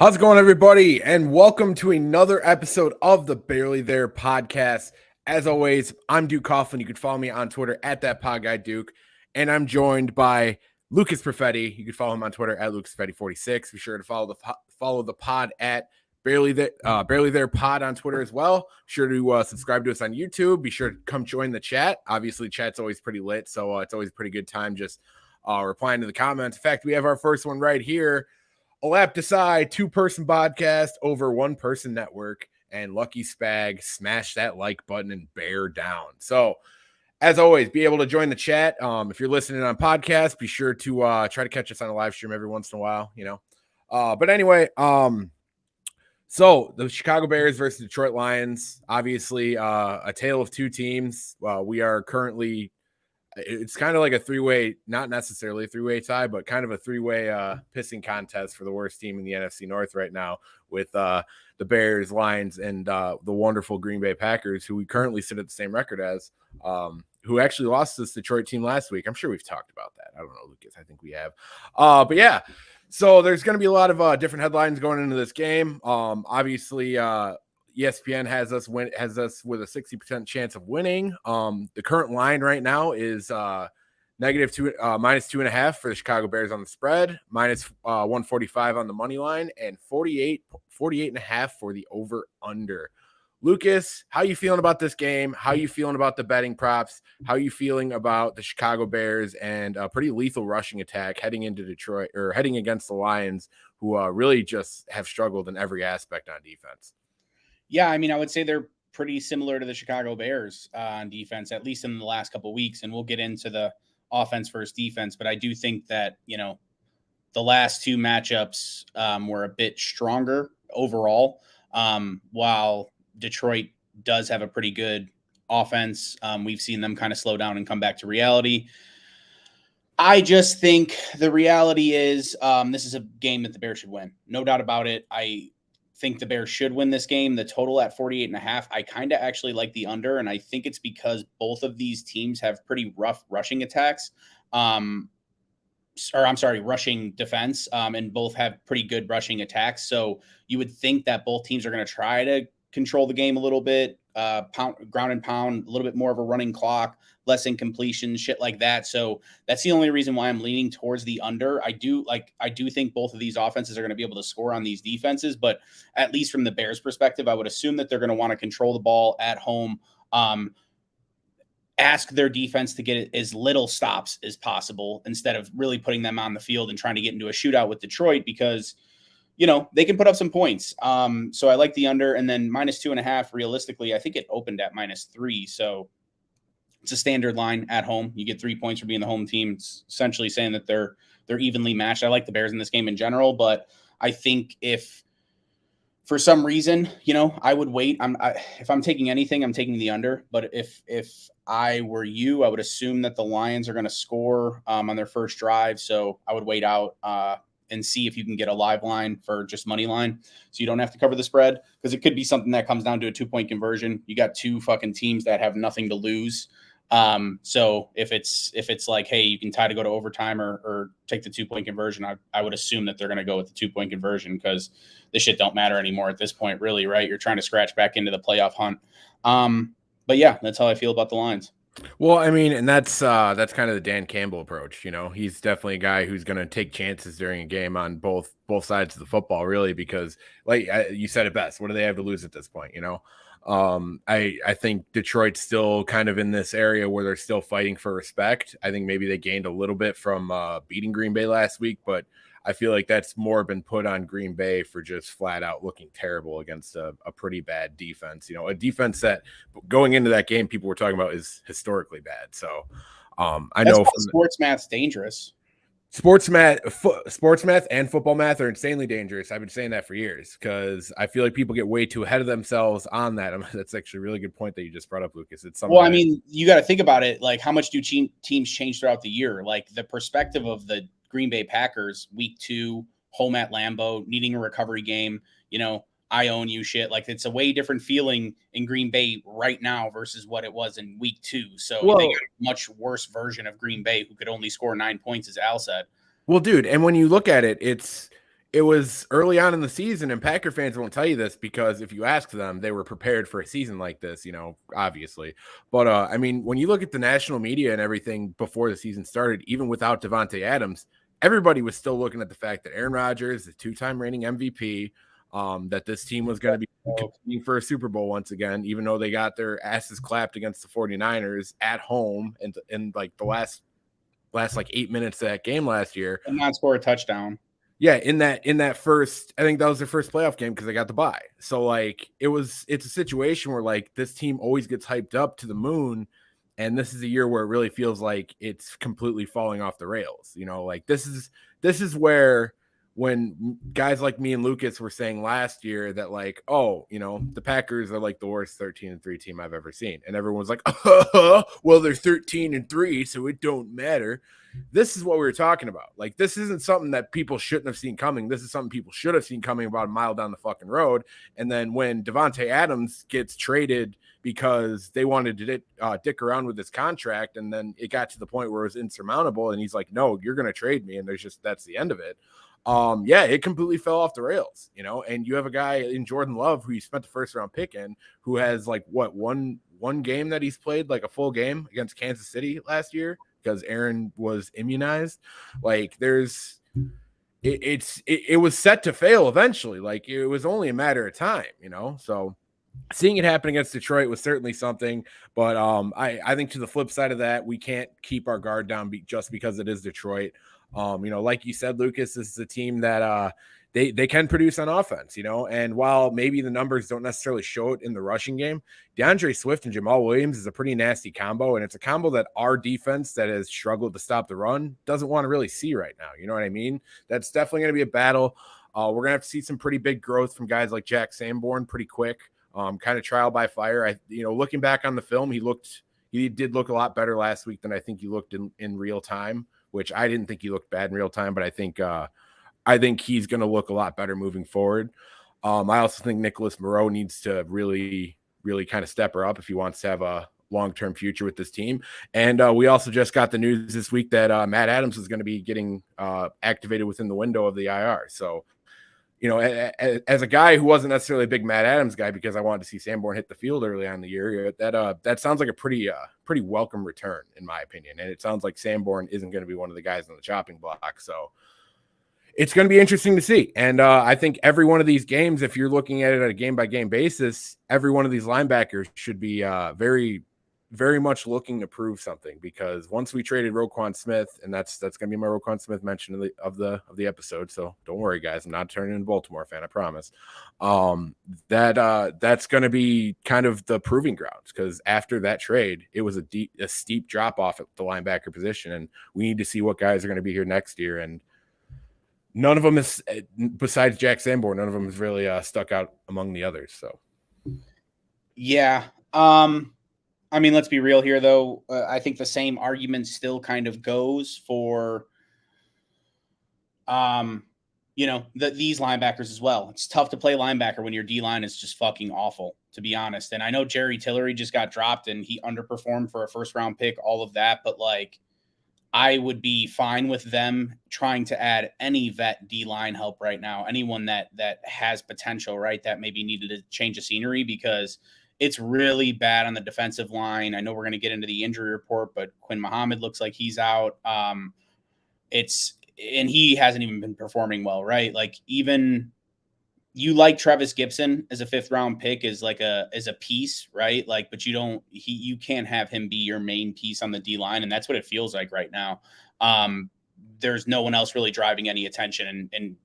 How's it going, everybody? And welcome to another episode of the Barely There podcast. As always, I'm Duke Coughlin. You can follow me on Twitter at @PodGuyDuke. And I'm joined by Lucas Perfetti. You can follow him on Twitter at LucasPerfetti46. Be sure to follow the pod at Barely There Pod on Twitter as well. Be sure to subscribe to us on YouTube. Be sure to come join the chat. Obviously, chat's always pretty lit, so it's always a pretty good time just replying to the comments. In fact, we have our first one right here. A Lap Decide, two-person podcast over one-person network, and Lucky Spag, smash that like button and bear down. So, as always, be able to join the chat. If you're listening on podcast, be sure to try to catch us on a live stream every once in a while, But anyway, so the Chicago Bears versus Detroit Lions, obviously a tale of two teams. We are currently it's kind of like a three-way, not necessarily a three-way tie, but kind of a three-way pissing contest for the worst team in the NFC North right now with the Bears, Lions, and the wonderful Green Bay Packers, who we currently sit at the same record as, who actually lost this Detroit team last week. I'm sure we've talked about that. I don't know, Lucas. I think we have. But yeah, so there's going to be a lot of different headlines going into this game. Obviously, ESPN has us with a 60% chance of winning. The current line right now is minus 2.5 for the Chicago Bears on the spread, minus 145 on the money line, and 48.5 for the over under. Lucas, how you feeling about this game? How you feeling about the betting props? How you feeling about the Chicago Bears and a pretty lethal rushing attack heading into Detroit or heading against the Lions, who really just have struggled in every aspect on defense? Yeah, I mean, I would say they're pretty similar to the Chicago Bears on defense, at least in the last couple of weeks. And we'll get into the offense versus defense. But I do think that, the last two matchups were a bit stronger overall, while Detroit does have a pretty good offense. We've seen them kind of slow down and come back to reality. I just think the reality is this is a game that the Bears should win. No doubt about it. I think the Bears should win this game. The total at 48.5, I kind of actually like the under, and I think it's because both of these teams have pretty rough rushing attacks. Rushing defense, and both have pretty good rushing attacks. So you would think that both teams are going to try to control the game a little bit, ground and pound, a little bit more of a running clock, less incompletion, shit like that. So that's the only reason why I'm leaning towards the under. I do think both of these offenses are going to be able to score on these defenses, but at least from the Bears perspective, I would assume that they're going to want to control the ball at home, ask their defense to get as little stops as possible instead of really putting them on the field and trying to get into a shootout with Detroit, because they can put up some points. So I like the under, and then minus 2.5. Realistically, I think it opened at -3. So it's a standard line at home. You get 3 points for being the home team. It's essentially saying that they're evenly matched. I like the Bears in this game in general, but I think if for some reason, I would wait. If I'm taking anything, I'm taking the under. But if I were you, I would assume that the Lions are going to score on their first drive. So I would wait out and see if you can get a live line for just money line, so you don't have to cover the spread, because it could be something that comes down to a 2-point conversion. You got two fucking teams that have nothing to lose. So if it's like, hey, you can tie to go to overtime or take the 2-point conversion, I would assume that they're going to go with the 2-point conversion, because this shit don't matter anymore at this point, really, right? You're trying to scratch back into the playoff hunt. But yeah, that's how I feel about the Lions. Well, I mean, and that's kind of the Dan Campbell approach. He's definitely a guy who's going to take chances during a game on both sides of the football, really, because like you said it best, what do they have to lose at this point? I think Detroit's still kind of in this area where they're still fighting for respect. I think maybe they gained a little bit from beating Green Bay last week, but I feel like that's more been put on Green Bay for just flat out looking terrible against a pretty bad defense. A defense that going into that game, people were talking about is historically bad. So I know sports math's dangerous. Sports math and football math are insanely dangerous. I've been saying that for years, because I feel like people get way too ahead of themselves on that. That's actually a really good point that you just brought up, Lucas. It's something. Well, I mean, you got to think about it. Like, how much do teams change throughout the year? Like, the perspective of the Green Bay Packers, week 2, home at Lambeau, needing a recovery game, I own you shit. Like, it's a way different feeling in Green Bay right now versus what it was in week 2. So they got a much worse version of Green Bay, who could only score 9 points, as Al said. Well, dude, and when you look at it, it's It was early on in the season, and Packer fans won't tell you this because if you ask them, they were prepared for a season like this, obviously. But I mean, when you look at the national media and everything before the season started, even without Devontae Adams, everybody was still looking at the fact that Aaron Rodgers, the 2-time reigning MVP, that this team was going to be competing for a Super Bowl once again, even though they got their asses clapped against the 49ers at home in like the last like 8 minutes of that game last year. And not score a touchdown. Yeah, in that first, I think that was their first playoff game because they got the bye. So like it's a situation where like this team always gets hyped up to the moon, and this is a year where it really feels like it's completely falling off the rails. Like this is where when guys like me and Lucas were saying last year that like, oh, the Packers are like the worst 13-3 team I've ever seen, and everyone's like, well, they're 13-3, so it don't matter. This is what we were talking about. Like, this isn't something that people shouldn't have seen coming. This is something people should have seen coming about a mile down the fucking road. And then when Devontae Adams gets traded because they wanted to dick around with his contract, and then it got to the point where it was insurmountable, and he's like, no, you're going to trade me. And that's the end of it. Yeah, it completely fell off the rails, and you have a guy in Jordan Love who you spent the first round pick in, who has like one game that he's played like a full game against Kansas City last year because Aaron was immunized. Like it was set to fail eventually. Like it was only a matter of time, so seeing it happen against Detroit was certainly something, but I think to the flip side of that, we can't keep our guard down just because it is Detroit. Like you said, Lucas, this is a team that they can produce on offense, and while maybe the numbers don't necessarily show it in the rushing game, DeAndre Swift and Jamal Williams is a pretty nasty combo, and it's a combo that our defense that has struggled to stop the run doesn't want to really see right now. You know what I mean? That's definitely going to be a battle. We're going to have to see some pretty big growth from guys like Jack Sanborn pretty quick, kind of trial by fire. Looking back on the film, he did look a lot better last week than I think he looked in real time, which I didn't think he looked bad in real time, but I think he's going to look a lot better moving forward. I also think Nicholas Moreau needs to really, really kind of step her up if he wants to have a long-term future with this team. And we also just got the news this week that Matt Adams is going to be getting activated within the window of the IR. So, as a guy who wasn't necessarily a big Matt Adams guy because I wanted to see Sanborn hit the field early on in the year, that sounds like a pretty welcome return in my opinion. And it sounds like Sanborn isn't going to be one of the guys on the chopping block. So it's going to be interesting to see. And I think every one of these games, if you're looking at it at a game by game basis, every one of these linebackers should be very, very much looking to prove something, because once we traded Roquan Smith, and that's going to be my Roquan Smith mention of the episode. So don't worry, guys, I'm not turning into a Baltimore fan, I promise. That's going to be kind of the proving grounds, because after that trade, it was a steep drop off at the linebacker position, and we need to see what guys are going to be here next year. And none of them is, besides Jack Sanborn, none of them is really stuck out among the others. So, yeah. I mean, let's be real here, though. I think the same argument still kind of goes for, these linebackers as well. It's tough to play linebacker when your D-line is just fucking awful, to be honest. And I know Jerry Tillery just got dropped and he underperformed for a first-round pick, all of that. But, I would be fine with them trying to add any vet D-line help right now, anyone that has potential, right, that maybe needed to change the scenery, because it's really bad on the defensive line. I know we're going to get into the injury report, but Quinn Muhammad looks like he's out. And he hasn't even been performing well, right? Even you like Travis Gibson as a 5th round pick as a piece, right? But you can't have him be your main piece on the D line. And that's what it feels like right now. There's no one else really driving any attention. And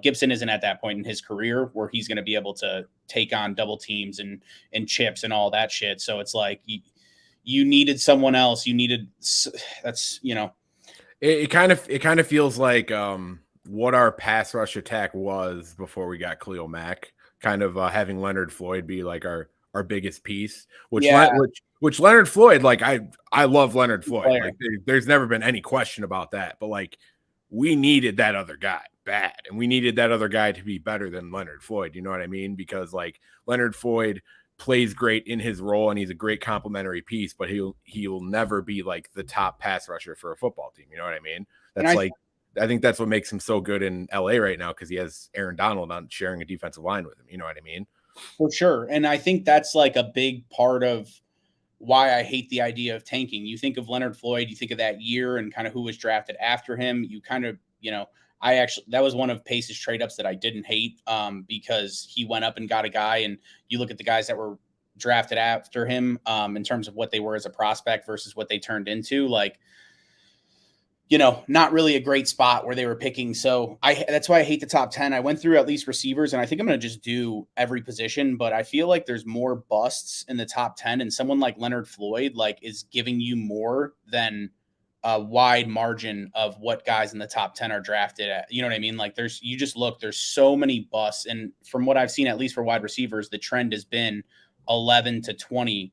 Gibson isn't at that point in his career where he's going to be able to take on double teams and chips and all that shit. So it's you needed someone else. It kind of feels like what our pass rush attack was before we got Khalil Mack, kind of having Leonard Floyd be like our biggest piece, which Leonard Floyd, I love Leonard Floyd. There's never been any question about that, but we needed that other guy bad, and we needed that other guy to be better than Leonard Floyd. You know what I mean? Because Leonard Floyd plays great in his role and he's a great complementary piece, but he'll never be the top pass rusher for a football team. You know what I mean? That's I think that's what makes him so good in LA right now, because he has Aaron Donald on sharing a defensive line with him. You know what I mean? For sure. And I think that's like a big part of why I hate the idea of tanking. You think of Leonard Floyd, you think of that year and kind of who was drafted after him. You kind of, that was one of Pace's trade ups that I didn't hate, because he went up and got a guy, and you look at the guys that were drafted after him, in terms of what they were as a prospect versus what they turned into, like, not really a great spot where they were picking. So that's why I hate the top 10. I went through at least receivers, and I think I'm going to just do every position, but I feel like there's more busts in the top 10, and someone like Leonard Floyd, like, is giving you more than a wide margin of what guys in the top 10 are drafted at. You know what I mean? Like, there's so many busts. And from what I've seen, at least for wide receivers, the trend has been 11 to 20.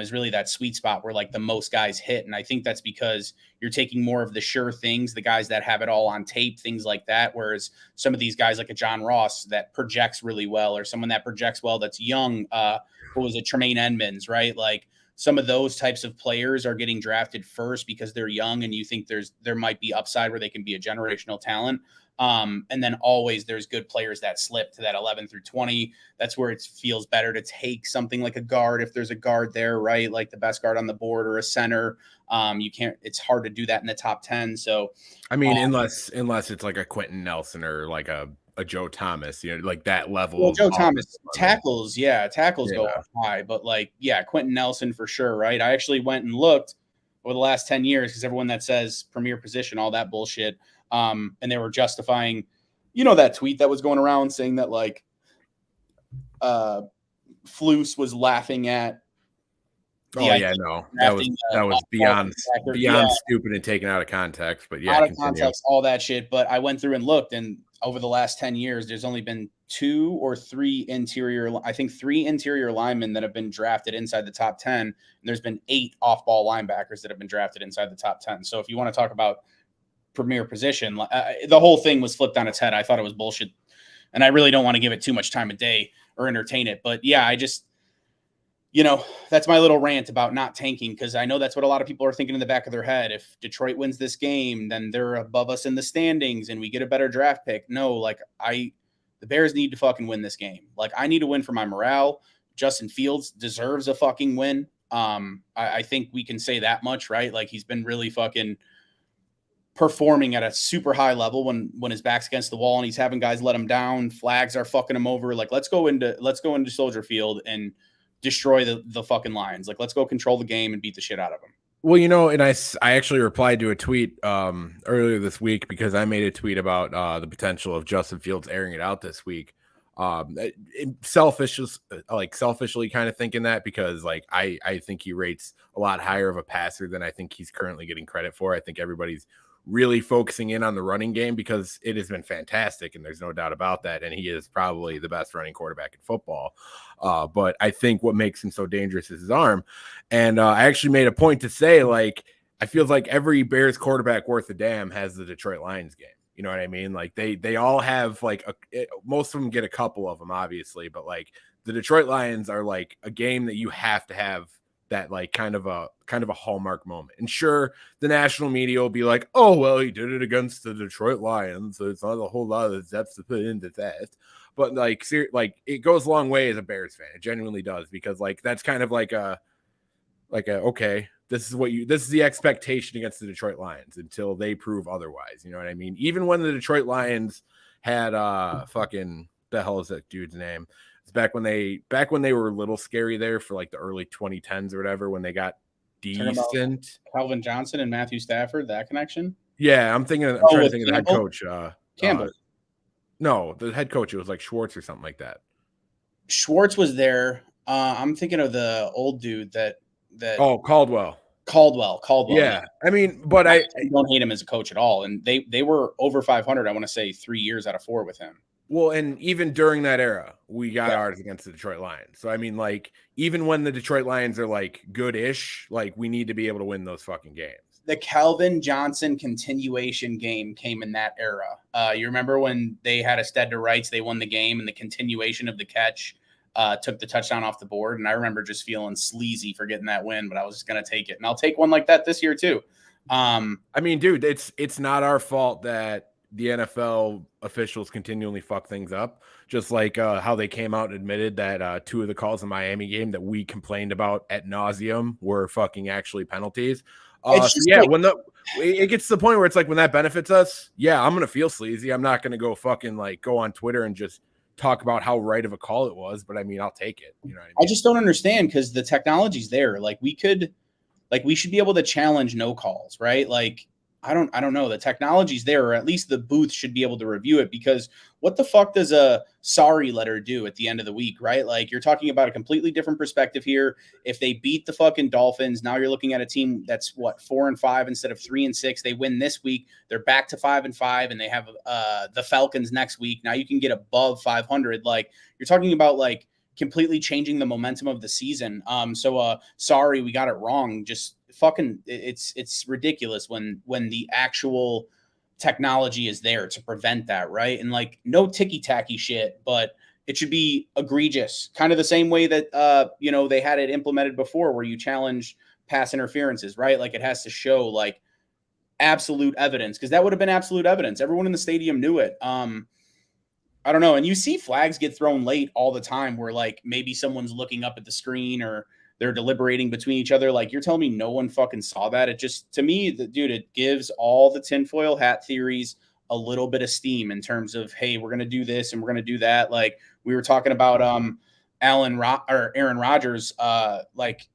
Is really that sweet spot where like the most guys hit. And I think that's because you're taking more of the sure things, the guys that have it all on tape, things like that. Whereas some of these guys like a John Ross that projects really well, or someone that projects well, that's young. What was it? Tremaine Edmonds, right? Like some of those types of players are getting drafted first because they're young and you think there might be upside where they can be a generational talent. And then always there's good players that slip to that 11 through 20. That's where it feels better to take something like a guard, if there's a guard there, right? Like the best guard on the board, or a center. It's hard to do that in the top 10. So, I mean, unless it's like a Quentin Nelson or like a Joe Thomas, like that level. Well, Joe Thomas tackles go Yeah. up high, but like, Quentin Nelson for sure, right? I actually went and looked over the last 10 years, because everyone that says premier position, all that bullshit. And they were justifying, that tweet that was going around saying that like Flus was laughing at. That was beyond stupid and taken out of context. But yeah, out of context, all that shit. But I went through and looked, and over the last 10 years, there's only been 2 or 3 3 interior linemen that have been drafted inside the top 10. And there's been 8 off-ball linebackers that have been drafted inside the top 10. So if you want to talk about premier position, the whole thing was flipped on its head. I thought it was bullshit, and I really don't want to give it too much time of day or entertain it. But yeah, I just, that's my little rant about not tanking, because I know that's what a lot of people are thinking in the back of their head. If Detroit wins this game, then they're above us in the standings and we get a better draft pick. No, like the Bears need to fucking win this game. Like, I need to win for my morale. Justin Fields deserves a fucking win. I think we can say that much, right? Like, he's been really fucking performing at a super high level when his back's against the wall and he's having guys let him down. Flags are fucking him over. Like, let's go into Soldier Field and destroy the fucking Lions. Like, let's go control the game and beat the shit out of them. Well, and I actually replied to a tweet earlier this week, because I made a tweet about the potential of Justin Fields airing it out this week. Selfishly kind of thinking that, because like I think he rates a lot higher of a passer than I think he's currently getting credit for. I think everybody's really focusing in on the running game, because it has been fantastic, and there's no doubt about that. And he is probably the best running quarterback in football. But I think what makes him so dangerous is his arm. And I actually made a point to say, like, I feel like every Bears quarterback worth a damn has the Detroit Lions game. You know what I mean? Like they all have most of them get a couple of them, obviously, but like the Detroit Lions are like a game that you have to have that like kind of a hallmark moment. And sure, the national media will be like, oh, well, he did it against the Detroit Lions, so it's not a whole lot of depth to put into that. But like it goes a long way as a Bears fan. It genuinely does, because like that's kind of like a okay, this is the expectation against the Detroit Lions until they prove otherwise. You know what I mean? Even when the Detroit Lions had fucking, the hell is that dude's name? It's back when they were a little scary there for like the early 2010s or whatever, when they got decent. Calvin Johnson and Matthew Stafford, that connection? Yeah, I'm trying to think of the head coach. Campbell. No, the head coach, it was like Schwartz or something like that. Schwartz was there. I'm thinking of the old dude that Caldwell. Yeah. I mean, but I don't hate him as a coach at all. And they were over 500, I want to say 3 years out of 4 with him. Well, and even during that era, we got ours against the Detroit Lions. So, I mean, like, even when the Detroit Lions are, like, good-ish, like, we need to be able to win those fucking games. The Calvin Johnson continuation game came in that era. You remember when they had a stead to rights, they won the game, and the continuation of the catch took the touchdown off the board. And I remember just feeling sleazy for getting that win, but I was just going to take it. And I'll take one like that this year, too. I mean, dude, it's not our fault that the NFL officials continually fuck things up. Just like how they came out and admitted that 2 of the calls in Miami game that we complained about at nauseum were fucking actually penalties. It's So just yeah, like, when it gets to the point where it's like when that benefits us, yeah, I'm gonna feel sleazy. I'm not gonna go fucking like go on Twitter and just talk about how right of a call it was, but I mean, I'll take it. You know what I I mean? just don't understand because the technology's there. Like we should be able to challenge no calls, right? Like I don't know. The technology's there, or at least the booth should be able to review it because what the fuck does a sorry letter do at the end of the week, right? Like you're talking about a completely different perspective here. If they beat the fucking Dolphins, now you're looking at a team that's what 4-5 instead of 3-6. They win this week, they're back to 5-5, and they have the Falcons next week. Now you can get above 500. Like you're talking about like completely changing the momentum of the season. Sorry, we got it wrong. Just fucking it's ridiculous when the actual technology is there to prevent that, right? And like no ticky-tacky shit, but it should be egregious. Kind of the same way that they had it implemented before where you challenge pass interferences, right? Like it has to show like absolute evidence because that would have been absolute evidence. Everyone in the stadium knew it. I don't know. And you see flags get thrown late all the time where like maybe someone's looking up at the screen or they're deliberating between each other. Like you're telling me no one fucking saw that. It just, to me, dude, it gives all the tinfoil hat theories a little bit of steam in terms of, hey, we're going to do this and we're going to do that. Like we were talking about Aaron Rodgers, like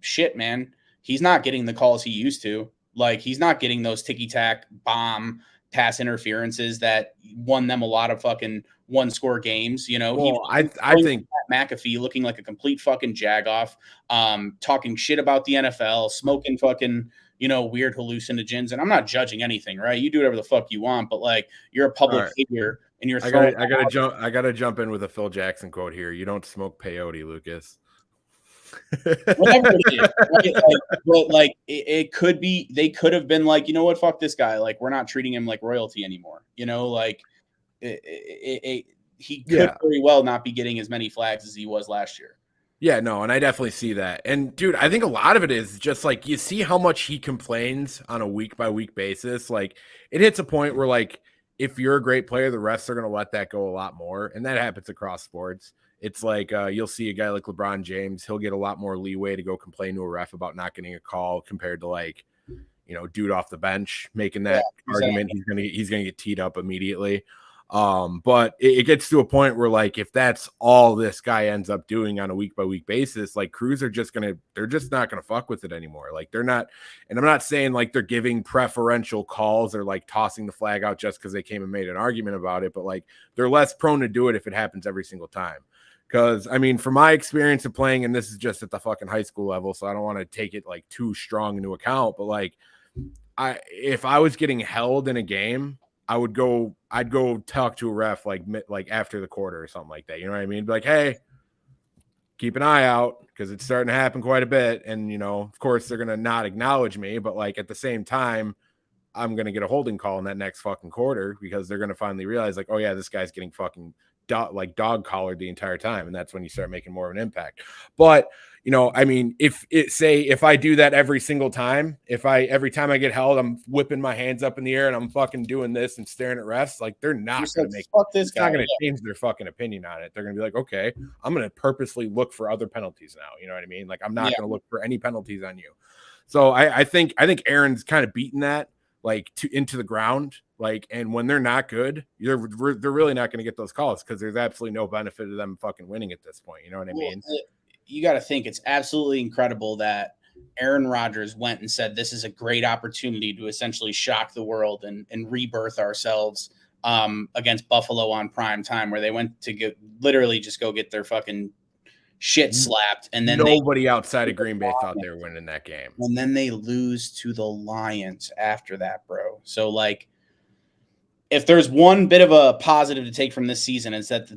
shit, man, he's not getting the calls he used to. Like he's not getting those ticky-tack bomb pass interferences that won them a lot of fucking one-score games. He Well, was I think McAfee looking like a complete fucking jagoff, talking shit about the NFL, smoking fucking weird hallucinogens. And I'm not judging anything, right? You do whatever the fuck you want, but like you're a public figure and you're throwing. I gotta jump in with a Phil Jackson quote here. You don't smoke peyote, Lucas. Whatever it is, right? But like it could be, they could have been like, you know what, fuck this guy. Like we're not treating him like royalty anymore. Like he could very well not be getting as many flags as he was last year. Yeah, no, and I definitely see that. And dude, I think a lot of it is just like you see how much he complains on a week by week basis. Like it hits a point where like if you're a great player, the refs are going to let that go a lot more, and that happens across sports. It's like you'll see a guy like LeBron James, he'll get a lot more leeway to go complain to a ref about not getting a call compared to like, dude off the bench making that argument. He's gonna get teed up immediately. But it gets to a point where like if that's all this guy ends up doing on a week by week basis, like crews are they're just not gonna fuck with it anymore. Like they're not, and I'm not saying like they're giving preferential calls or like tossing the flag out just because they came and made an argument about it, but like they're less prone to do it if it happens every single time. Because I mean, from my experience of playing, and this is just at the fucking high school level, so I don't want to take it like too strong into account, but like if I was getting held in a game, I'd go talk to a ref like after the quarter or something like that. You know what I mean? Be like, hey, keep an eye out because it's starting to happen quite a bit. And of course they're gonna not acknowledge me, but like at the same time, I'm gonna get a holding call in that next fucking quarter because they're gonna finally realize like, oh yeah, this guy's getting fucking dog collared the entire time, and that's when you start making more of an impact. But I mean, if I do that every single time, every time I get held, I'm whipping my hands up in the air and I'm fucking doing this and staring at refs, like they're not going to make fuck this guy. Not going to change their fucking opinion on it. They're going to be like, okay, I'm going to purposely look for other penalties now. You know what I mean? Like I'm not going to look for any penalties on you. So I think Aaron's kind of beaten that like into the ground. Like, and when they're not good, they're really not going to get those calls because there's absolutely no benefit to them fucking winning at this point. You know what I mean? You got to think it's absolutely incredible that Aaron Rodgers went and said, this is a great opportunity to essentially shock the world and rebirth ourselves against Buffalo on prime time, where they went to literally just go get their fucking shit slapped. And then nobody outside of Green Bay thought they were winning that game. And then they lose to the Lions after that, bro. So like, if there's one bit of a positive to take from this season, is that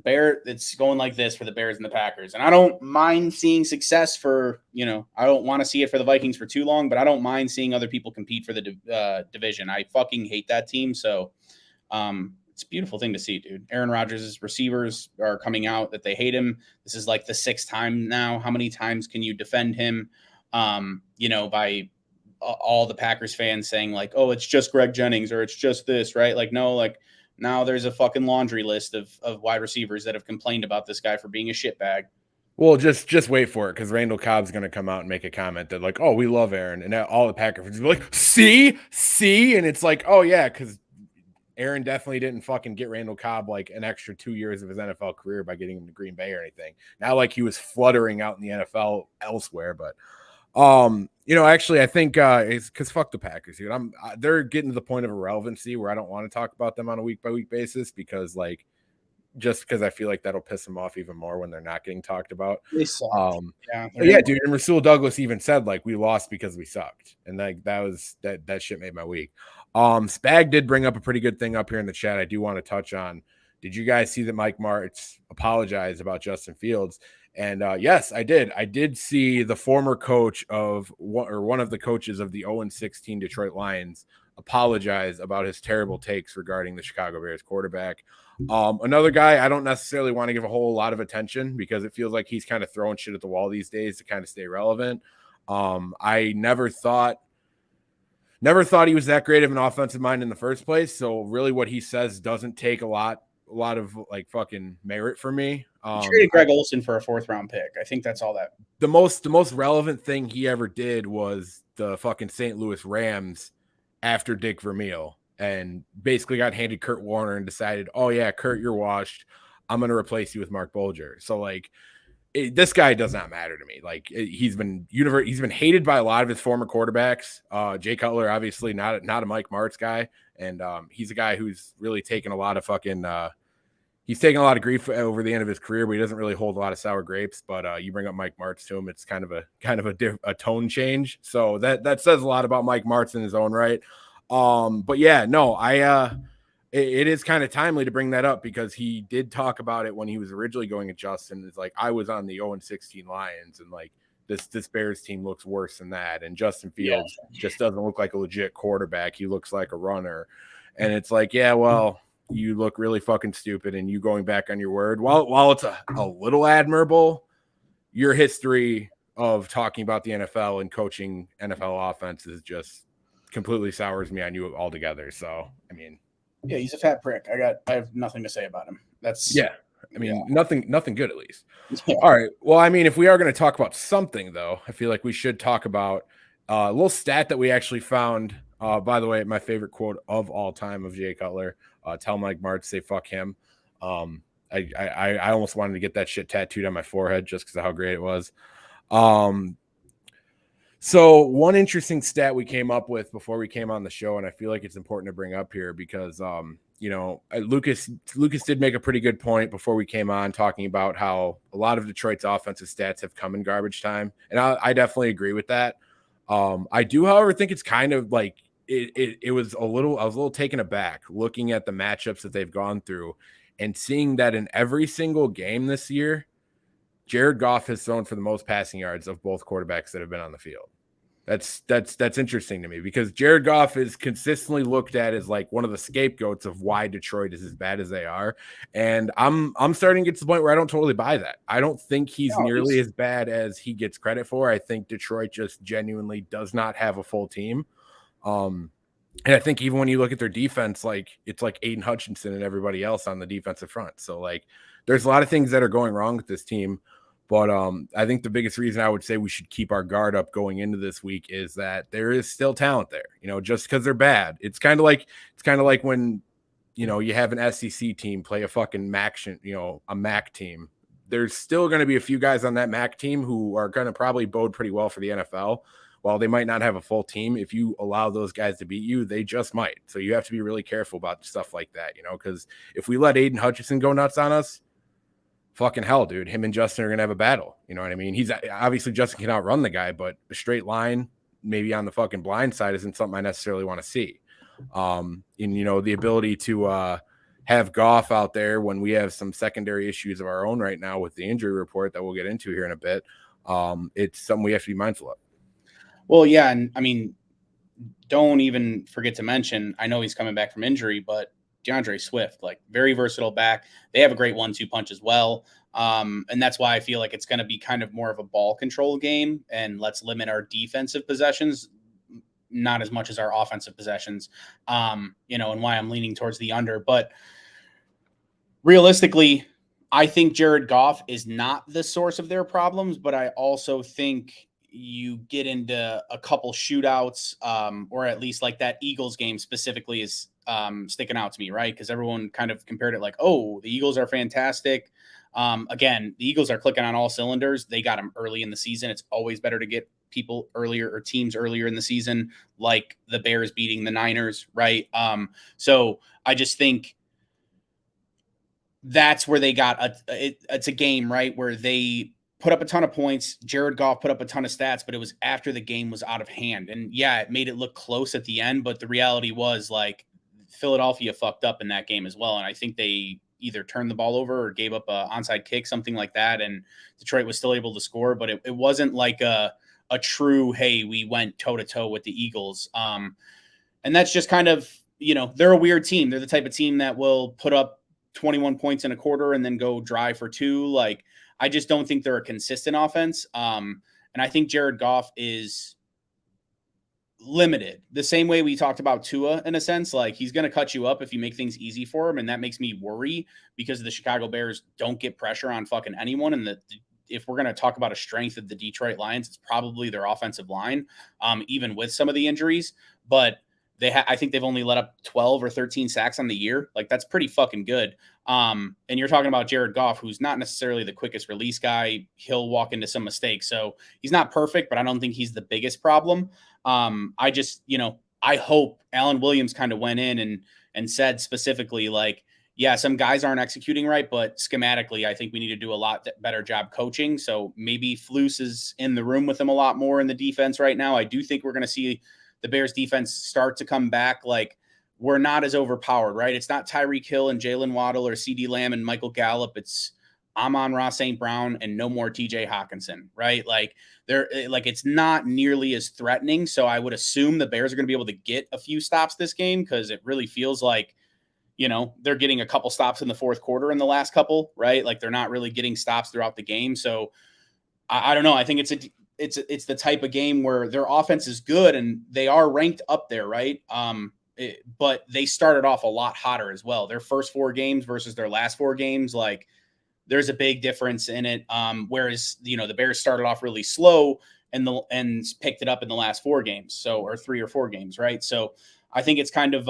it's going like this for the Bears and the Packers. And I don't mind seeing success for, I don't want to see it for the Vikings for too long, but I don't mind seeing other people compete for the division. I fucking hate that team. So it's a beautiful thing to see, dude. Aaron Rodgers' receivers are coming out that they hate him. This is like the 6th time now. How many times can you defend him, by all the Packers fans saying like, oh, it's just Greg Jennings or it's just this, right? Like, no, like now there's a fucking laundry list of wide receivers that have complained about this guy for being a shitbag. Well, just wait for it, because Randall Cobb's going to come out and make a comment that like, oh, we love Aaron, and all the Packer fans will be like, see, and it's like, oh yeah, because Aaron definitely didn't fucking get Randall Cobb like an extra 2 years of his NFL career by getting him to Green Bay or anything. Not like he was fluttering out in the NFL elsewhere, but actually I think it's because fuck the Packers, dude. They're getting to the point of irrelevancy where I don't want to talk about them on a week by week basis, because like, just because I feel like that'll piss them off even more when they're not getting talked about. They suck. Yeah, dude. And Rasul Douglas even said like, we lost because we sucked, and like that shit made my week. Spag did bring up a pretty good thing up here in the chat. I do want to touch on. Did you guys see that Mike Martz apologized about Justin Fields? And yes, I did. I did see the former coach of one of the coaches of the 0-16 Detroit Lions apologize about his terrible takes regarding the Chicago Bears quarterback. Another guy I don't necessarily want to give a whole lot of attention, because it feels like he's kind of throwing shit at the wall these days to kind of stay relevant. I never thought he was that great of an offensive mind in the first place. So really what he says doesn't take a lot of like fucking merit for me. Traded Greg Olsen for a 4th round pick. I think that's all that. The most relevant thing he ever did was the fucking St. Louis Rams after Dick Vermeil, and basically got handed Kurt Warner and decided, oh yeah, Kurt, you're washed. I'm going to replace you with Mark Bolger. So like, this guy does not matter to me. Like, he's been hated by a lot of his former quarterbacks. Jay Cutler, obviously not a Mike Martz guy. And he's a guy who's really taken a lot of fucking, he's taken a lot of grief over the end of his career, but he doesn't really hold a lot of sour grapes. But you bring up Mike Martz to him, it's kind of a tone change. So that says a lot about Mike Martz in his own right. But yeah, no, it is kind of timely to bring that up, because he did talk about it when he was originally going at Justin. It's like, I was on the 0-16 Lions, and like this Bears team looks worse than that. And Justin Fields just doesn't look like a legit quarterback. He looks like a runner. And it's like, yeah, well, you look really fucking stupid, and you going back on your word. While it's a little admirable, your history of talking about the NFL and coaching NFL offenses just completely sours me on you altogether. So, I mean, yeah, he's a fat prick. I have nothing to say about him. That's nothing good, at least. Yeah. All right. Well, I mean, if we are going to talk about something, though, I feel like we should talk about a little stat that we actually found. By the way, my favorite quote of all time of Jay Cutler: "Tell Mike Martz, say fuck him." I almost wanted to get that shit tattooed on my forehead just because of how great it was. So one interesting stat we came up with before we came on the show, and I feel like it's important to bring up here because, Lucas did make a pretty good point before we came on, talking about how a lot of Detroit's offensive stats have come in garbage time. And I definitely agree with that. I do, however, think it's kind of like I was a little taken aback looking at the matchups that they've gone through and seeing that in every single game this year, Jared Goff has thrown for the most passing yards of both quarterbacks that have been on the field. That's interesting to me, because Jared Goff is consistently looked at as like one of the scapegoats of why Detroit is as bad as they are. And I'm starting to get to the point where I don't totally buy that. I don't think he's nearly as bad as he gets credit for. I think Detroit just genuinely does not have a full team. And I think even when you look at their defense, like it's like Aiden Hutchinson and everybody else on the defensive front. So like there's a lot of things that are going wrong with this team. But I think the biggest reason I would say we should keep our guard up going into this week is that there is still talent there. Just because they're bad, it's kind of like when you have an SEC team play a fucking a MAC team. There's still going to be a few guys on that MAC team who are going to probably bode pretty well for the NFL. While they might not have a full team, if you allow those guys to beat you, they just might. So you have to be really careful about stuff like that, because if we let Aiden Hutchinson go nuts on us, fucking hell, dude, him and Justin are going to have a battle. You know what I mean? He's obviously, Justin can outrun the guy, but a straight line, maybe on the fucking blind side, isn't something I necessarily want to see. And the ability to have Goff out there when we have some secondary issues of our own right now with the injury report that we'll get into here in a bit. It's something we have to be mindful of. Well, yeah. And I mean, don't even forget to mention, I know he's coming back from injury, but DeAndre Swift, like very versatile back. They have a great 1-2 punch as well. And that's why I feel like it's going to be kind of more of a ball control game, and let's limit our defensive possessions not as much as our offensive possessions, you know, and why I'm leaning towards the under. But realistically, I think Jared Goff is not the source of their problems, but I also think you get into a couple shootouts, or at least like that Eagles game specifically is sticking out to me, right? Because everyone kind of compared it like, oh, the Eagles are fantastic. Again, the Eagles are clicking on all cylinders. They got them early in the season. It's always better to get people earlier or teams earlier in the season, like the Bears beating the Niners, right? So I just think that's where they got it's a game, right, where they put up a ton of points. Jared Goff put up a ton of stats, but it was after the game was out of hand. And yeah, it made it look close at the end, but the reality was like Philadelphia fucked up in that game as well. And I think they either turned the ball over or gave up a onside kick, something like that. And Detroit was still able to score, but it wasn't like a true, hey, we went toe to toe with the Eagles. And that's just kind of, you know, they're a weird team. They're the type of team that will put up 21 points in a quarter and then go drive for 2. Like, I just don't think they're a consistent offense. And I think Jared Goff is limited the same way we talked about Tua in a sense. Like, he's going to cut you up if you make things easy for him. And that makes me worry because the Chicago Bears don't get pressure on fucking anyone. And if we're going to talk about a strength of the Detroit Lions, it's probably their offensive line, even with some of the injuries. But I think they've only let up 12 or 13 sacks on the year. Like, that's pretty fucking good. And you're talking about Jared Goff, who's not necessarily the quickest release guy. He'll walk into some mistakes. So he's not perfect, but I don't think he's the biggest problem. I just, you know, I hope Alan Williams kind of went in and said specifically, like, yeah, some guys aren't executing right, but schematically, I think we need to do a lot better job coaching. So maybe Flus is in the room with him a lot more in the defense right now. I do think we're going to see the Bears defense start to come back. Like, we're not as overpowered, right? It's not Tyreek Hill and Jalen Waddle or CeeDee Lamb and Michael Gallup. It's Amon-Ra St. Brown and no more TJ Hawkinson, right? Like, it's not nearly as threatening. So I would assume the Bears are going to be able to get a few stops this game because it really feels like, you know, they're getting a couple stops in the fourth quarter in the last couple, right? Like, they're not really getting stops throughout the game. So I don't know. I think it's the type of game where their offense is good and they are ranked up there, right? But they started off a lot hotter as well. Their first 4 games versus their last 4 games, like, there's a big difference in it. Whereas, you know, the Bears started off really slow and picked it up in the last 4 games, so, or 3 or 4 games, right? So I think it's kind of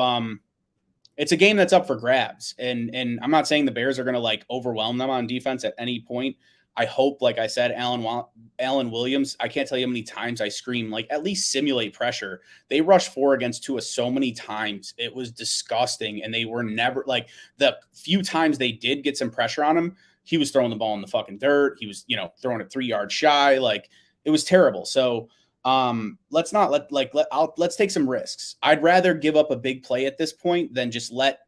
it's a game that's up for grabs. And I'm not saying the Bears are going to like overwhelm them on defense at any point. I hope, like I said, Alan Williams, I can't tell you how many times I scream, like, at least simulate pressure. They rushed 4 against Tua so many times. It was disgusting. And they were never, like, the few times they did get some pressure on him, he was throwing the ball in the fucking dirt. He was, you know, throwing it 3 yards shy. Like, it was terrible. So let's take some risks. I'd rather give up a big play at this point than just let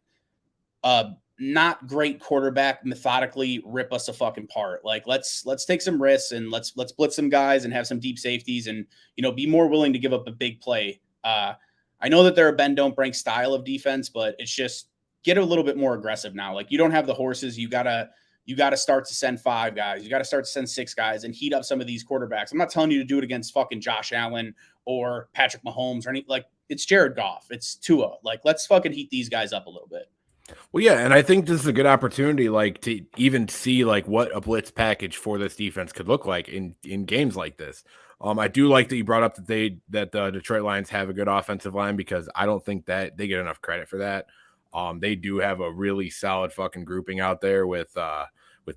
not great quarterback methodically rip us a fucking part. Like, let's take some risks and let's blitz some guys and have some deep safeties and, you know, be more willing to give up a big play. I know that they're a bend don't break style of defense, but it's just get a little bit more aggressive now. Like, you don't have the horses. You gotta start to send 5 guys. You got to start to send 6 guys and heat up some of these quarterbacks. I'm not telling you to do it against fucking Josh Allen or Patrick Mahomes or any, like, it's Jared Goff. It's Tua. Like, let's fucking heat these guys up a little bit. Well, yeah, and I think this is a good opportunity, like, to even see like what a blitz package for this defense could look like in games like this. I do like that you brought up that the Detroit Lions have a good offensive line because I don't think that they get enough credit for that. They do have a really solid fucking grouping out there with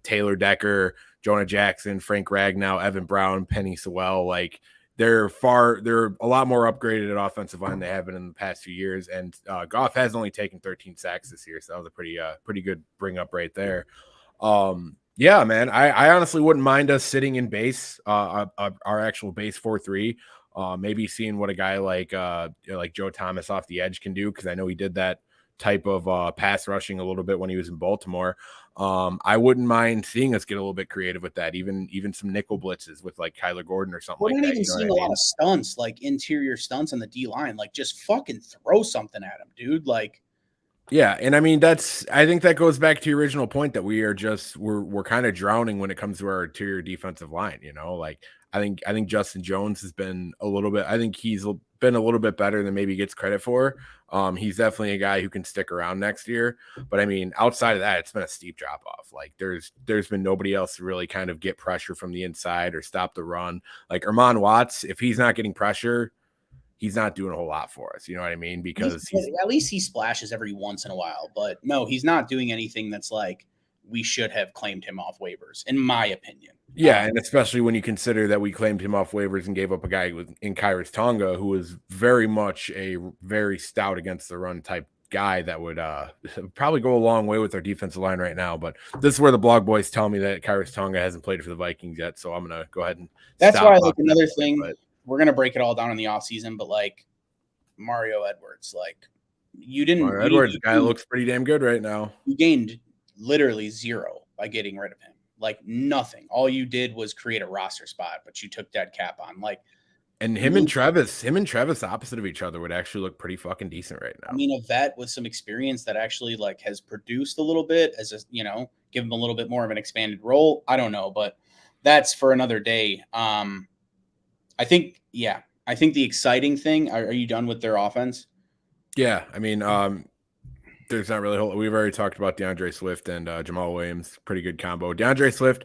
Taylor Decker, Jonah Jackson, Frank Ragnow, Evan Brown, Penny Sewell. Like, they're a lot more upgraded at offensive line than they have been in the past few years. And Goff has only taken 13 sacks this year, so that was a pretty good bring up right there. Yeah, man, I honestly wouldn't mind us sitting in base, our actual base 4-3. Maybe seeing what a guy like Joe Thomas off the edge can do, because I know he did that type of pass rushing a little bit when he was in Baltimore. I wouldn't mind seeing us get a little bit creative with that, even some nickel blitzes with like Kyler Gordon or something like that. We're not even seeing a lot of stunts, like interior stunts on the D line. Like, just fucking throw something at him, dude. Like, yeah, and I mean I think that goes back to your original point that we're kind of drowning when it comes to our interior defensive line. You know, like I think Justin Jones has been a little bit. I think he's been a little bit better than maybe he gets credit for. He's definitely a guy who can stick around next year. But I mean, outside of that, it's been a steep drop off. Like there's been nobody else to really kind of get pressure from the inside or stop the run. Like Armon Watts, if he's not getting pressure, he's not doing a whole lot for us. You know what I mean? Because at least he splashes every once in a while. But no, he's not doing anything that's like we should have claimed him off waivers, in my opinion. Yeah, and especially when you consider that we claimed him off waivers and gave up a guy in Kairos Tonga who was very much a very stout against the run type guy that would probably go a long way with our defensive line right now. But this is where the blog boys tell me that Kairos Tonga hasn't played for the Vikings yet, so I'm gonna go ahead and that's why like another thing. But we're gonna break it all down in the offseason, but like Mario Edwards, like you didn't. Mario Edwards, the guy looks pretty damn good right now. You gained literally zero by getting rid of him. Like nothing. All you did was create a roster spot, but you took dead cap on. Like, and him and Travis opposite of each other would actually look pretty fucking decent right now. I mean, a vet with some experience that actually like has produced a little bit as a, you know, give him a little bit more of an expanded role. I don't know, but that's for another day. I think the exciting thing. Are you done with their offense? Yeah, I mean, there's not really we've already talked about DeAndre Swift and Jamal Williams. Pretty good combo. DeAndre Swift,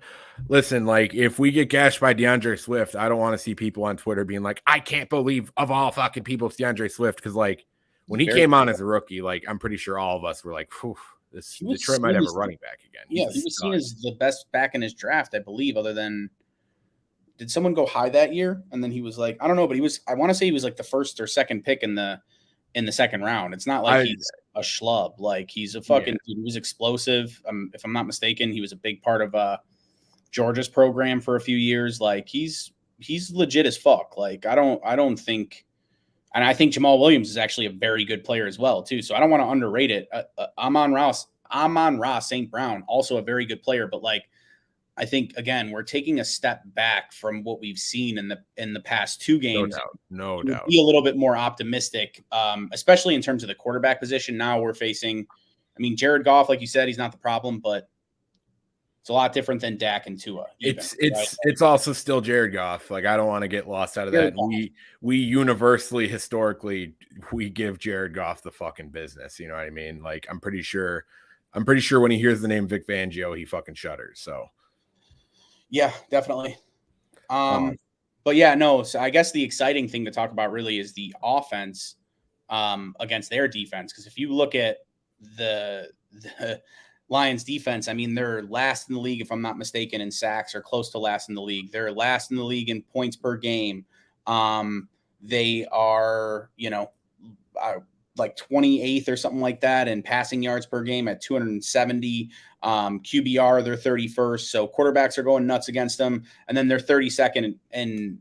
listen, like if we get gashed by DeAndre Swift, I don't want to see people on Twitter being like, I can't believe of all fucking people it's DeAndre Swift. Because like when he came on as a rookie, like I'm pretty sure all of us were like, this Detroit might have a running back again. He was seen as the best back in his draft, I believe, other than did someone go high that year? And then he was like, I don't know, but I want to say he was like the first or second pick in the second round. It's not like he's a schlub. Like he's a fucking dude. He was explosive. If I'm not mistaken, he was a big part of Georgia's program for a few years. Like he's legit as fuck. Like I don't think, and I think Jamal Williams is actually a very good player as well too. So I don't want to underrate it. Amon-Ra St. Brown, also a very good player, but like I think again we're taking a step back from what we've seen in the past two games. No doubt. Be a little bit more optimistic, especially in terms of the quarterback position. Now we're facing, I mean, Jared Goff, like you said, he's not the problem, but it's a lot different than Dak and Tua. It's also still Jared Goff. Like I don't want to get lost out of that. We universally, historically, we give Jared Goff the fucking business. You know what I mean? Like I'm pretty sure when he hears the name Vic Fangio, he fucking shudders. So. Yeah, definitely. But yeah, no. So I guess the exciting thing to talk about really is the offense against their defense. Because if you look at the Lions defense, I mean, they're last in the league, if I'm not mistaken, in sacks, or close to last in the league. They're last in the league in points per game. They are, like 28th or something like that in passing yards per game at 270. QBR, they're 31st. So quarterbacks are going nuts against them. And then they're 32nd in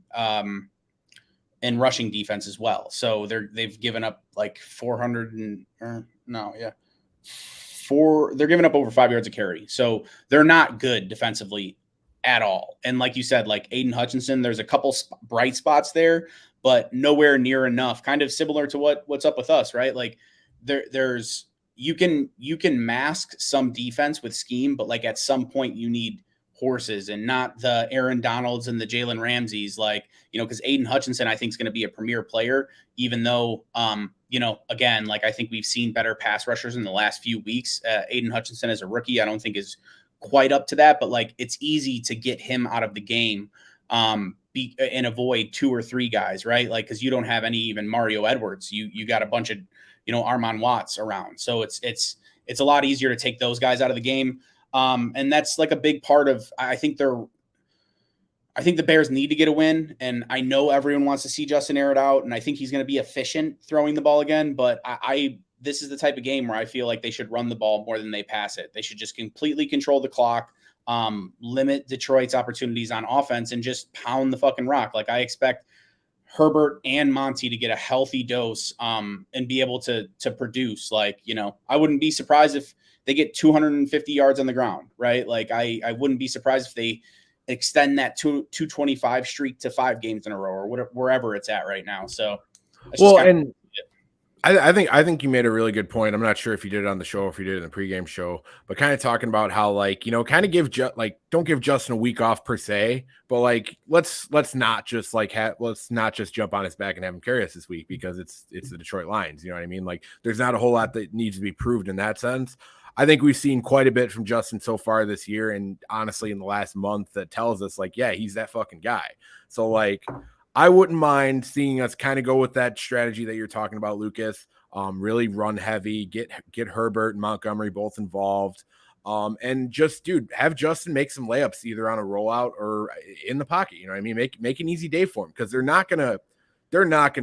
rushing defense as well. So they've given up like 400 they're giving up over 5 yards a carry. So they're not good defensively at all. And like you said, like Aiden Hutchinson, there's a couple bright spots there, but nowhere near enough. Kind of similar to what's up with us, right? Like there's you can mask some defense with scheme, but like at some point you need horses and not the Aaron Donalds and the Jalen Ramseys, like, because Aiden Hutchinson, I think, is going to be a premier player, even though, again, like I think we've seen better pass rushers in the last few weeks. Aiden Hutchinson as a rookie, I don't think is quite up to that, but like it's easy to get him out of the game and avoid 2 or 3 guys, right? Like, because you don't have any even Mario Edwards. You got a bunch of, Armon Watts around. So it's a lot easier to take those guys out of the game. And that's like a big part of, I think the Bears need to get a win. And I know everyone wants to see Justin air it out, and I think he's going to be efficient throwing the ball again. But this is the type of game where I feel like they should run the ball more than they pass it. They should just completely control the clock, limit Detroit's opportunities on offense, and just pound the fucking rock. Like I expect Herbert and Monty to get a healthy dose and be able to produce. Like, I wouldn't be surprised if they get 250 yards on the ground, right? Like I wouldn't be surprised if they extend that 225 streak to 5 games in a row or wherever it's at right now. So I think you made a really good point. I'm not sure if you did it on the show or if you did it in the pregame show, but kind of talking about how, like, kind of don't give Justin a week off per se, but like let's not just let's not just jump on his back and have him carry us this week because it's the Detroit Lions. You know what I mean? Like, there's not a whole lot that needs to be proved in that sense. I think we've seen quite a bit from Justin so far this year, and honestly, in the last month, that tells us, like, yeah, he's that fucking guy. So, like, I wouldn't mind seeing us kind of go with that strategy that you're talking about, Lucas. Really run heavy, get Herbert and Montgomery both involved. And just, dude, have Justin make some layups either on a rollout or in the pocket. You know what I mean? Make an easy day for him, because they're not gonna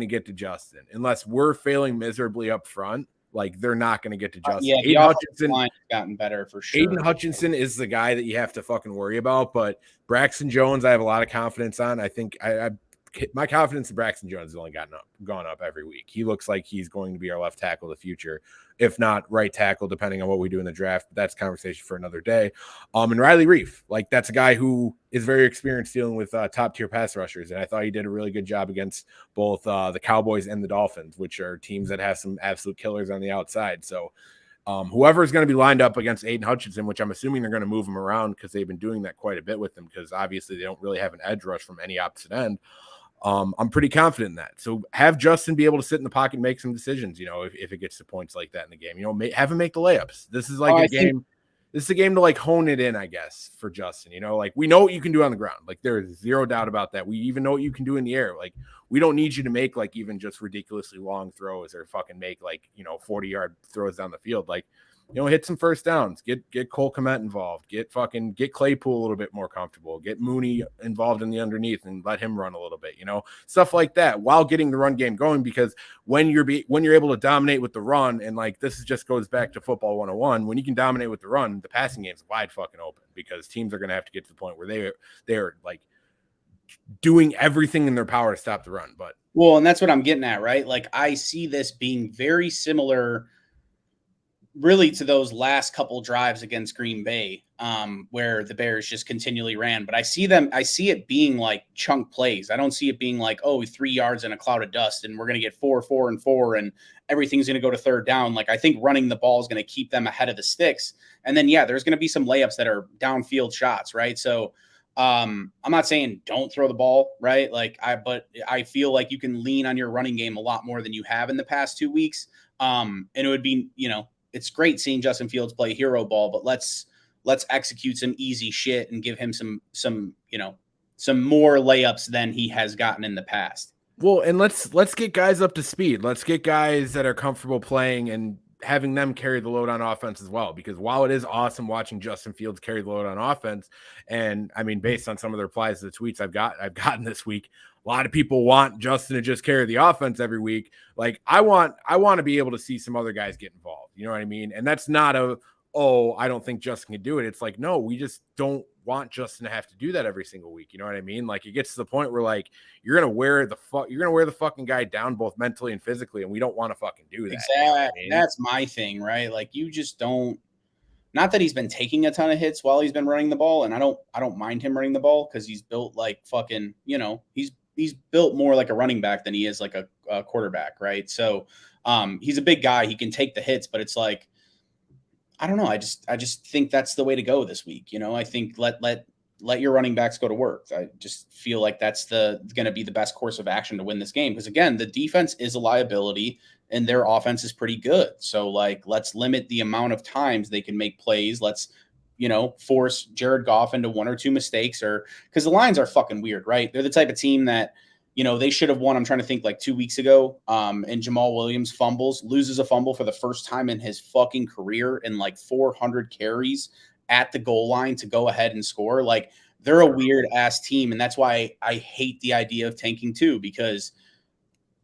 get to Justin unless we're failing miserably up front. Like, they're not going to get to Justin. Yeah, the offensive line has gotten better for sure. Aiden Hutchinson is the guy that you have to fucking worry about, but Braxton Jones, I have a lot of confidence on. I think my confidence in Braxton Jones has only gone up every week. He looks like he's going to be our left tackle of the future, if not right tackle, depending on what we do in the draft. But that's conversation for another day. And Riley Reif, like, that's a guy who is very experienced dealing with top tier pass rushers, and I thought he did a really good job against both the Cowboys and the Dolphins, which are teams that have some absolute killers on the outside. So whoever is going to be lined up against Aiden Hutchinson, which I'm assuming they're going to move him around because they've been doing that quite a bit with him, because obviously they don't really have an edge rush from any opposite end. I'm pretty confident in that. So have Justin be able to sit in the pocket and make some decisions, if it gets to points like that in the game. Have him make the layups. This is like this is a game to, like, hone it in, I guess, for Justin. Like, we know what you can do on the ground. Like, there is zero doubt about that. We even know what you can do in the air. Like, we don't need you to make, like, even just ridiculously long throws or fucking make, like, 40-yard throws down the field. Like, hit some first downs, get Cole Kmet involved, get Claypool a little bit more comfortable, get Mooney involved in the underneath and let him run a little bit, stuff like that, while getting the run game going. Because when you're able to dominate with the run, and, like, this just goes back to football 101, when you can dominate with the run, the passing game's wide fucking open, because teams are going to have to get to the point where they're like doing everything in their power to stop the run. But and that's what I'm getting at, right? Like, I see this being very similar really to those last couple drives against Green Bay, where the Bears just continually ran. But I see it being like chunk plays. I don't see it being like, 3 yards in a cloud of dust and we're going to get 4, 4, and 4 and everything's going to go to third down. Like, I think running the ball is going to keep them ahead of the sticks. And then, yeah, there's going to be some layups that are downfield shots, right? So I'm not saying don't throw the ball, right? But I feel like you can lean on your running game a lot more than you have in the past 2 weeks. And it would be, it's great seeing Justin Fields play hero ball, but let's execute some easy shit and give him some more layups than he has gotten in the past. Well, and let's get guys up to speed. Let's get guys that are comfortable playing and having them carry the load on offense as well. Because while it is awesome watching Justin Fields carry the load on offense, and I mean, based on some of the replies to the tweets I've gotten this week, a lot of people want Justin to just carry the offense every week. Like, I want to be able to see some other guys get involved. You know what I mean? And that's not I don't think Justin can do it. It's like, no, we just don't want Justin to have to do that every single week. You know what I mean? Like, it gets to the point where, like, you're gonna wear the fucking guy down both mentally and physically, and we don't want to fucking do that. Exactly. You know what I mean? That's my thing, right? Like, you just don't. Not that he's been taking a ton of hits while he's been running the ball, and I don't mind him running the ball because he's built like fucking, he's built more like a running back than he is like a quarterback, right? So he's a big guy. He can take the hits, but it's like, I don't know. I just think that's the way to go this week. I think let your running backs go to work. I just feel like that's going to be the best course of action to win this game. Because again, the defense is a liability and their offense is pretty good. So, like, let's limit the amount of times they can make plays. Let's, force Jared Goff into 1 or 2 mistakes, or because the Lions are fucking weird, right? They're the type of team that, they should have won. I'm trying to think, like 2 weeks ago. And Jamal Williams loses a fumble for the first time in his fucking career in like 400 carries at the goal line to go ahead and score. Like, they're a weird ass team. And that's why I hate the idea of tanking too, because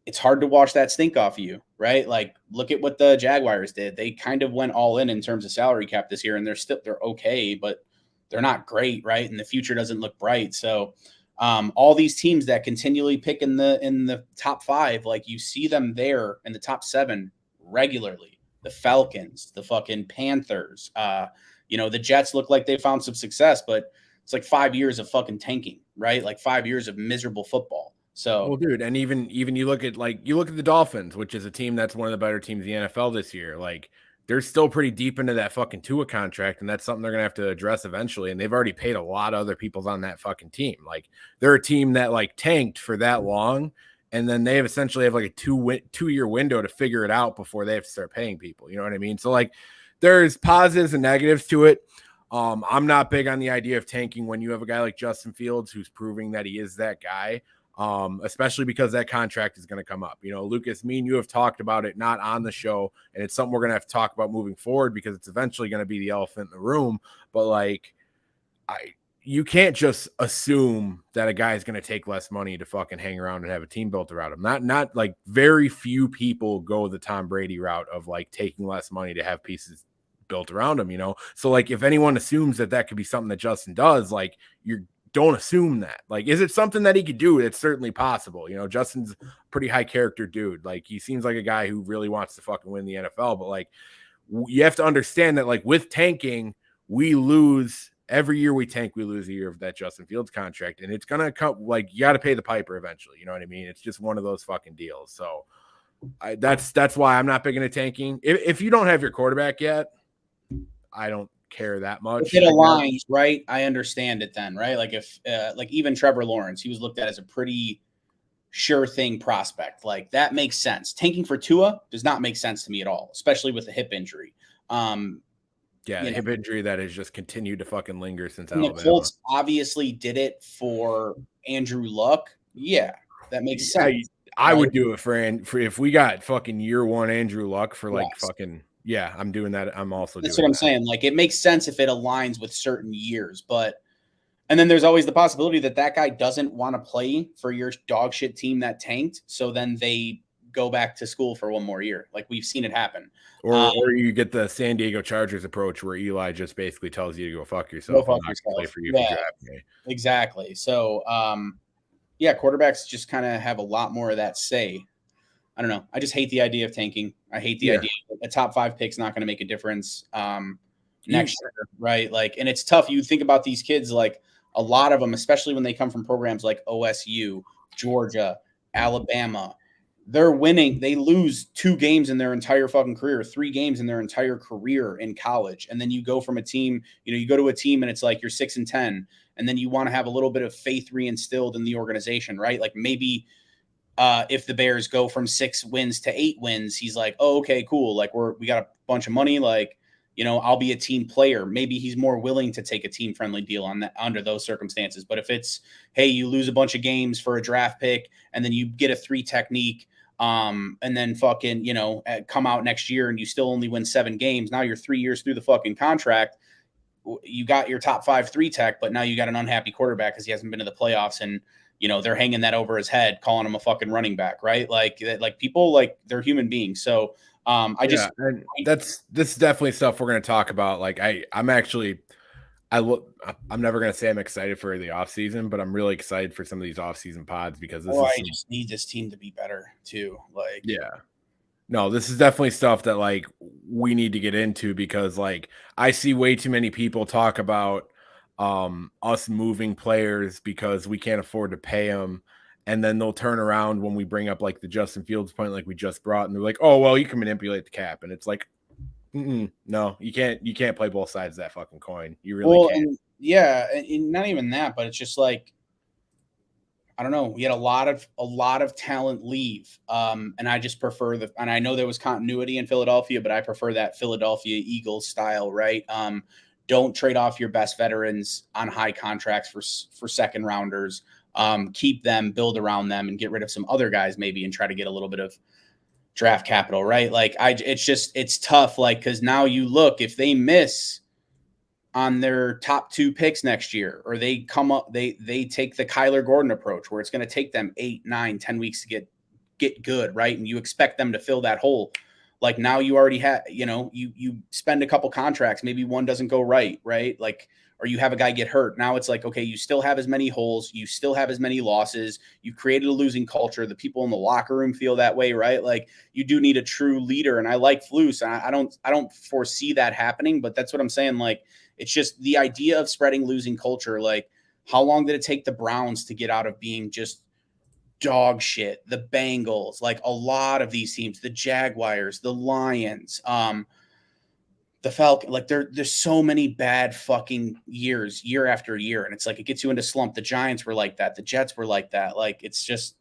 it's hard to wash that stink off of you, right? Like, look at what the Jaguars did. They kind of went all in terms of salary cap this year, and they're okay, but they're not great, right? And the future doesn't look bright. So all these teams that continually pick in the top 5, like, you see them there in the top 7 regularly. The Falcons, the fucking Panthers, the Jets look like they found some success, but it's like 5 years of fucking tanking, right? Like 5 years of miserable football. So, well, dude, and even you look at the Dolphins, which is a team that's one of the better teams in the NFL this year. Like they're still pretty deep into that fucking Tua contract, and that's something they're gonna have to address eventually. And they've already paid a lot of other people's on that fucking team. Like they're a team that like tanked for that long, and then they have essentially have like a 2-year window to figure it out before they have to start paying people. You know what I mean? So like there's positives and negatives to it. I'm not big on the idea of tanking when you have a guy like Justin Fields who's proving that he is that guy. Especially because that contract is going to come up. You know, Lucas, me and you have talked about it, not on the show, and it's something we're going to have to talk about moving forward because it's eventually going to be the elephant in the room. But like, you can't just assume that a guy is going to take less money to fucking hang around and have a team built around him. Not like very few people go the Tom Brady route of like taking less money to have pieces built around him, you know? So like, if anyone assumes that could be something that Justin does, like don't assume that. Like, is it something that he could do? It's certainly possible. You know, Justin's a pretty high character dude. Like, he seems like a guy who really wants to fucking win the NFL. But like, you have to understand that like with tanking, we lose every year we tank, we lose a year of that Justin Fields contract, and it's gonna come. Like, you got to pay the piper eventually. You know what I mean? It's just one of those fucking deals. So that's why I'm not big into tanking. If you don't have your quarterback yet, I don't care that much. if it aligns, right? I understand it then, right? Like if, like even Trevor Lawrence, he was looked at as a pretty sure thing prospect. Like that makes sense. Tanking for Tua does not make sense to me at all, especially with a hip injury. Yeah, hip injury that has just continued to fucking linger since Alabama. The Colts obviously did it for Andrew Luck. Yeah, that makes sense. I would do it for if we got fucking year one Andrew Luck for like fucking. Yeah, I'm doing that. I'm also That's doing what I'm saying. Like it makes sense if it aligns with certain years, and then there's always the possibility that guy doesn't want to play for your dog shit team that tanked. So then they go back to school for one more year. Like we've seen it happen. Or you get the San Diego Chargers approach where Eli just basically tells you to go fuck yourself. I'm not going to play for you if you draft me. Exactly. So, yeah, quarterbacks just kind of have a lot more of that say. I don't know. I just hate the idea of tanking. I hate the idea a top 5 pick's not going to make a difference next year, right? Like, and it's tough. You think about these kids, like a lot of them, especially when they come from programs like OSU, Georgia, Alabama, they're winning. They lose 2 games in their entire fucking career, 3 games in their entire career in college. And then you go from a team, you go to a team and it's like you're 6-10, and then you want to have a little bit of faith reinstilled in the organization, right? Like maybe if the Bears go from 6 wins to 8 wins, he's like, oh, okay, cool. Like we got a bunch of money. Like, I'll be a team player. Maybe he's more willing to take a team friendly deal on that under those circumstances. But if it's, hey, you lose a bunch of games for a draft pick and then you get a 3 technique, and then fucking, come out next year and you still only win 7 games. Now you're 3 years through the fucking contract. You got your top 5 3 tech, but now you got an unhappy quarterback because he hasn't been to the playoffs, and they're hanging that over his head, calling him a fucking running back, right? Like people, like they're human beings. So this is definitely stuff we're going to talk about. Like I'm never going to say I'm excited for the off season, but I'm really excited for some of these off season pods because I just need this team to be better too. Like, no, this is definitely stuff that like we need to get into because like I see way too many people talk about us moving players because we can't afford to pay them, and then they'll turn around when we bring up like the Justin Fields point like we just brought, and they're like, oh well, you can manipulate the cap, and it's like, no, you can't play both sides of that fucking coin. You really can't. And not even that, but it's just like, I don't know. We had a lot of talent leave, and I just prefer and I know there was continuity in Philadelphia, but I prefer that Philadelphia Eagles style, right? Don't trade off your best veterans on high contracts for second rounders. Keep them, build around them, and get rid of some other guys maybe, and try to get a little bit of draft capital, right? Like it's tough, like because now you look, if they miss on their top 2 picks next year, or they come up, they take the Kyler Gordon approach where it's going to take them 8, 9, 10 weeks to get good, right? And you expect them to fill that hole. Like now you already have, you spend a couple contracts, maybe one doesn't go right? Like, or you have a guy get hurt. Now it's like, okay, you still have as many holes, you still have as many losses, you've created a losing culture. The people in the locker room feel that way, right? Like you do need a true leader. And I like Flus. I don't foresee that happening, but that's what I'm saying. Like, it's just the idea of spreading losing culture. Like, how long did it take the Browns to get out of being just dog shit. The Bengals, like a lot of these teams, the Jaguars, the Lions, the Falcon, like there's so many bad fucking years, year after year, and it's like it gets you into slump. The Giants were like that. The Jets were like that. Like it's just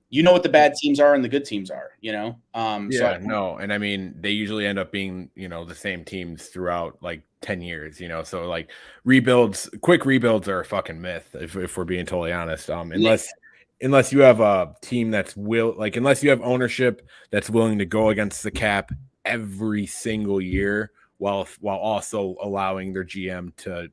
what the bad teams are and the good teams are. Yeah, no, and I mean they usually end up being the same teams throughout like 10 years. So like quick rebuilds are a fucking myth if we're being totally honest. Unless you have a team unless you have ownership that's willing to go against the cap every single year while also allowing their GM to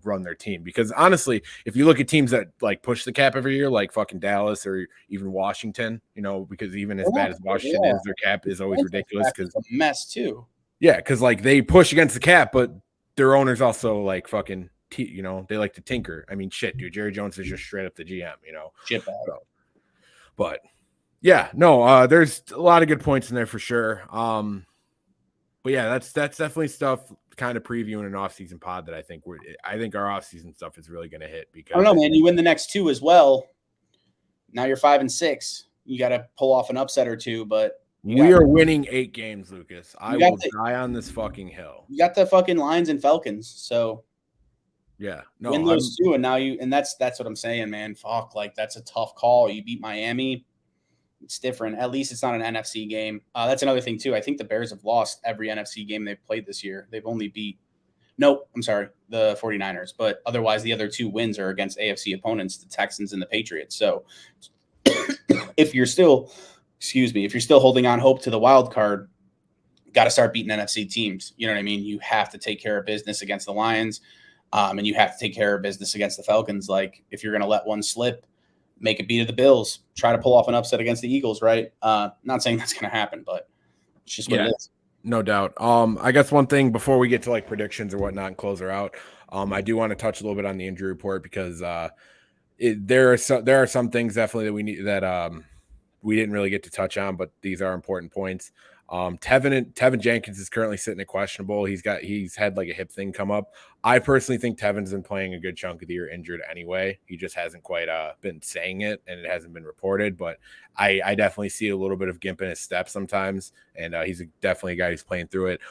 run their team. Because honestly, if you look at teams that like push the cap every year, like fucking Dallas or even Washington, because even as bad as Washington is, their cap is always ridiculous because a mess too. Yeah, because like they push against the cap, but their owners also like fucking they like to tinker. I mean, shit, dude, Jerry Jones is just straight up the GM, Shit bag. So, but yeah, no, there's a lot of good points in there for sure. But yeah, that's definitely stuff kind of previewing an off-season pod that I think our off-season stuff is really going to hit because I don't know, man. You win the next two as well. Now you're 5-6. You got to pull off an upset or two, but we are winning 8 games, Lucas. I will die on this fucking hill. You got the fucking Lions and Falcons, so yeah, no, win those two, and that's what I'm saying, man. Fuck, like that's a tough call. You beat Miami. It's different. At least it's not an NFC game. That's another thing, too. I think the Bears have lost every NFC game they've played this year. They've only beat – nope, I'm sorry, the 49ers. But otherwise, the other 2 wins are against AFC opponents, the Texans and the Patriots. So if you're still holding on hope to the wild card, got to start beating NFC teams. You know what I mean? You have to take care of business against the Lions, and you have to take care of business against the Falcons. Like, if you're going to let one slip – make a beat of the Bills, try to pull off an upset against the Eagles, right? Not saying that's going to happen, but it's just what it is. No doubt. I guess one thing before we get to like predictions or whatnot and close her out, I do want to touch a little bit on the injury report because there are some things definitely that we didn't really get to touch on, but these are important points. Tevin Jenkins is currently sitting at questionable. He's had like a hip thing come up. I personally think Tevin's been playing a good chunk of the year injured anyway. He just hasn't quite been saying it, and it hasn't been reported. But I definitely see a little bit of gimp in his step sometimes, and he's definitely a guy who's playing through it.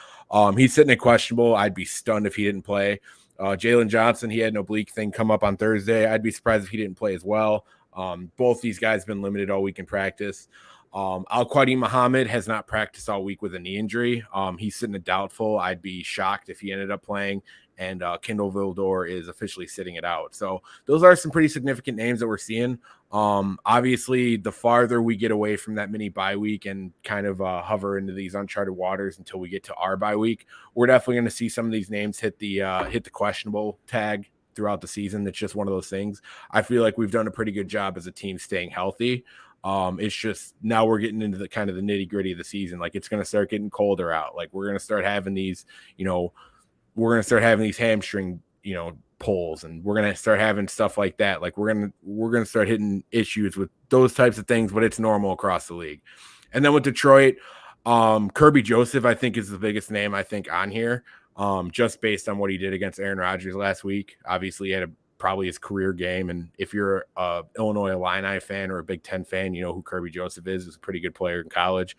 He's sitting at questionable. I'd be stunned if he didn't play. Jalen Johnson, he had an oblique thing come up on Thursday. I'd be surprised if he didn't play as well. Both these guys have been limited all week in practice. Al-Quadi Muhammad has not practiced all week with a knee injury. He's sitting at doubtful. I'd be shocked if he ended up playing. And Kendall Vildor is officially sitting it out. So those are some pretty significant names that we're seeing. Obviously, the farther we get away from that mini bye week and kind of hover into these uncharted waters until we get to our bye week, we're definitely going to see some of these names hit the questionable tag throughout the season. It's just one of those things. I feel like we've done a pretty good job as a team staying healthy. It's just now we're getting into the kind of the nitty gritty of the season. Like it's going to start getting colder out. Like we're going to start having these, hamstring, pulls, and we're going to start having stuff like that. Like we're going to start hitting issues with those types of things, but it's normal across the league. And then with Detroit, Kirby Joseph, I think is the biggest name I think on here. Just based on what he did against Aaron Rodgers last week. Obviously he had probably his career game. And if you're a Illinois Illini fan or a Big Ten fan, you know who Kirby Joseph is. He's a pretty good player in college.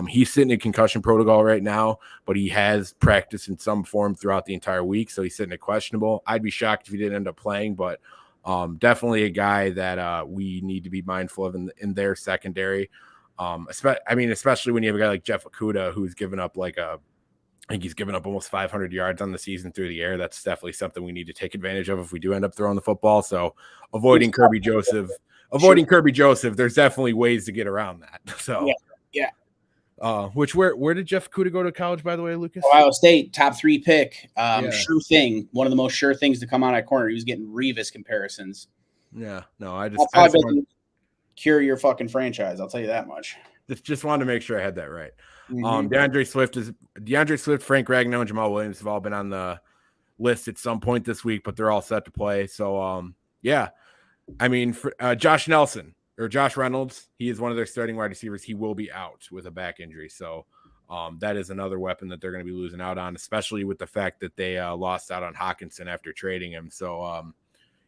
He's sitting in concussion protocol right now, but he has practiced in some form throughout the entire week. So he's sitting at questionable. I'd be shocked if he didn't end up playing, but definitely a guy that we need to be mindful of in their secondary. Especially when you have a guy like Jeff Okudah, who's given up I think he's given up almost 500 yards on the season through the air. That's definitely something we need to take advantage of if we do end up throwing the football. So avoiding Kirby Joseph, there's definitely ways to get around that. So yeah. Where did Jeff Okudah go to college, by the way, Lucas? Ohio State, top 3 pick. Sure thing. One of the most sure things to come out at corner. He was getting Revis comparisons. Yeah. No, I just want cure your fucking franchise. I'll tell you that much. Just wanted to make sure I had that right. Mm-hmm. DeAndre Swift, Frank Ragnow, and Jamal Williams have all been on the list at some point this week, but they're all set to play. So, yeah. I mean, for, Josh Reynolds, he is one of their starting wide receivers. He will be out with a back injury. So, that is another weapon that they're going to be losing out on, especially with the fact that they lost out on Hawkinson after trading him. So,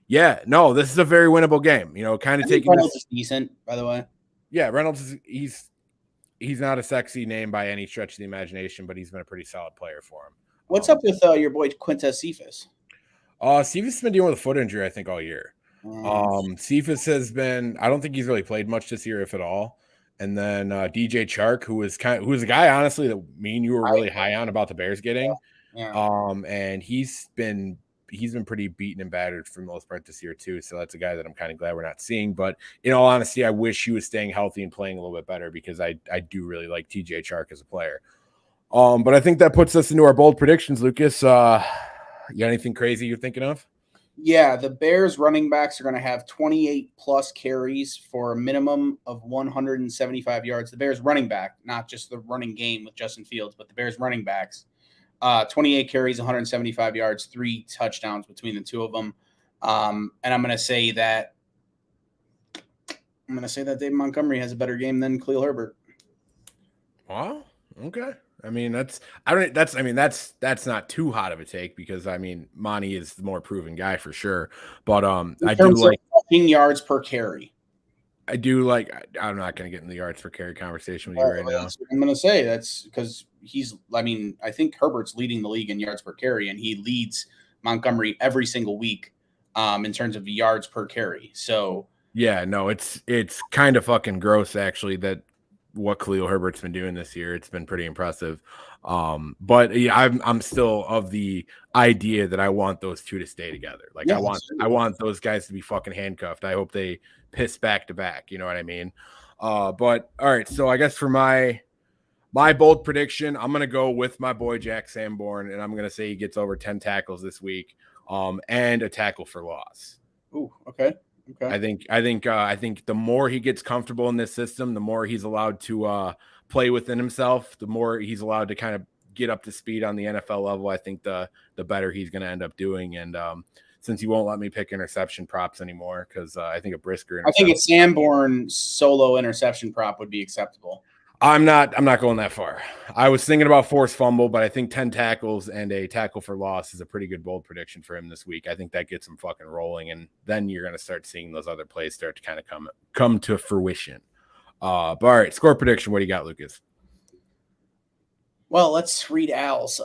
Yeah, no, this is a very winnable game. Kind of taking Reynolds this. is decent, by the way. Yeah, Reynolds he's not a sexy name by any stretch of the imagination, but he's been a pretty solid player for him. What's up with your boy Quintez Cephas? Cephas has been dealing with a foot injury, I think, all year. Cephas has been. I don't think he's really played much this year, if at all. And then DJ Chark, who was a guy, honestly, that me and you were really high on about the Bears getting. Yeah. And he's been pretty beaten and battered for the most part this year too. So that's a guy that I'm kind of glad we're not seeing. But in all honesty, I wish he was staying healthy and playing a little bit better because I do really like TJ Chark as a player. But I think that puts us into our bold predictions, Lucas. You got anything crazy you're thinking of? Yeah, the Bears running backs are going to have 28 plus carries for a minimum of 175 yards. The Bears running back, not just the running game with Justin Fields, but the Bears running backs. 28 carries, 175 yards, 3 touchdowns between the two of them. And I'm going to say that David Montgomery has a better game than Khalil Herbert. Wow. Okay. I mean, that's not too hot of a take because Monty is the more proven guy for sure. But I do like yards per carry. I'm not going to get in the yards per carry conversation with you right now. I'm going to say that's because I think Herbert's leading the league in yards per carry, and he leads Montgomery every single week in terms of yards per carry. So yeah, no, it's kind of fucking gross actually that what Khalil Herbert's been doing this year. It's been pretty impressive. But yeah, I'm still of the idea that I want those two to stay together. Like I want those guys to be fucking handcuffed. I hope they piss back to back. You know what I mean? But all right. So I guess for my bold prediction, I'm gonna go with my boy Jack Sanborn, and I'm gonna say he gets over 10 tackles this week, and a tackle for loss. Ooh, okay. Okay. I think the more he gets comfortable in this system, the more he's allowed to play within himself, the more he's allowed to kind of get up to speed on the NFL level. I think the better he's going to end up doing. And since you won't let me pick interception props anymore, because I think a Brisker. I think a Sanborn solo interception prop would be acceptable. I'm not going that far. I was thinking about forced fumble, but I think 10 tackles and a tackle for loss is a pretty good bold prediction for him this week. I think that gets him fucking rolling, and then you're going to start seeing those other plays start to kind of come to fruition. But all right, score prediction. What do you got, Lucas? Well, let's read Al's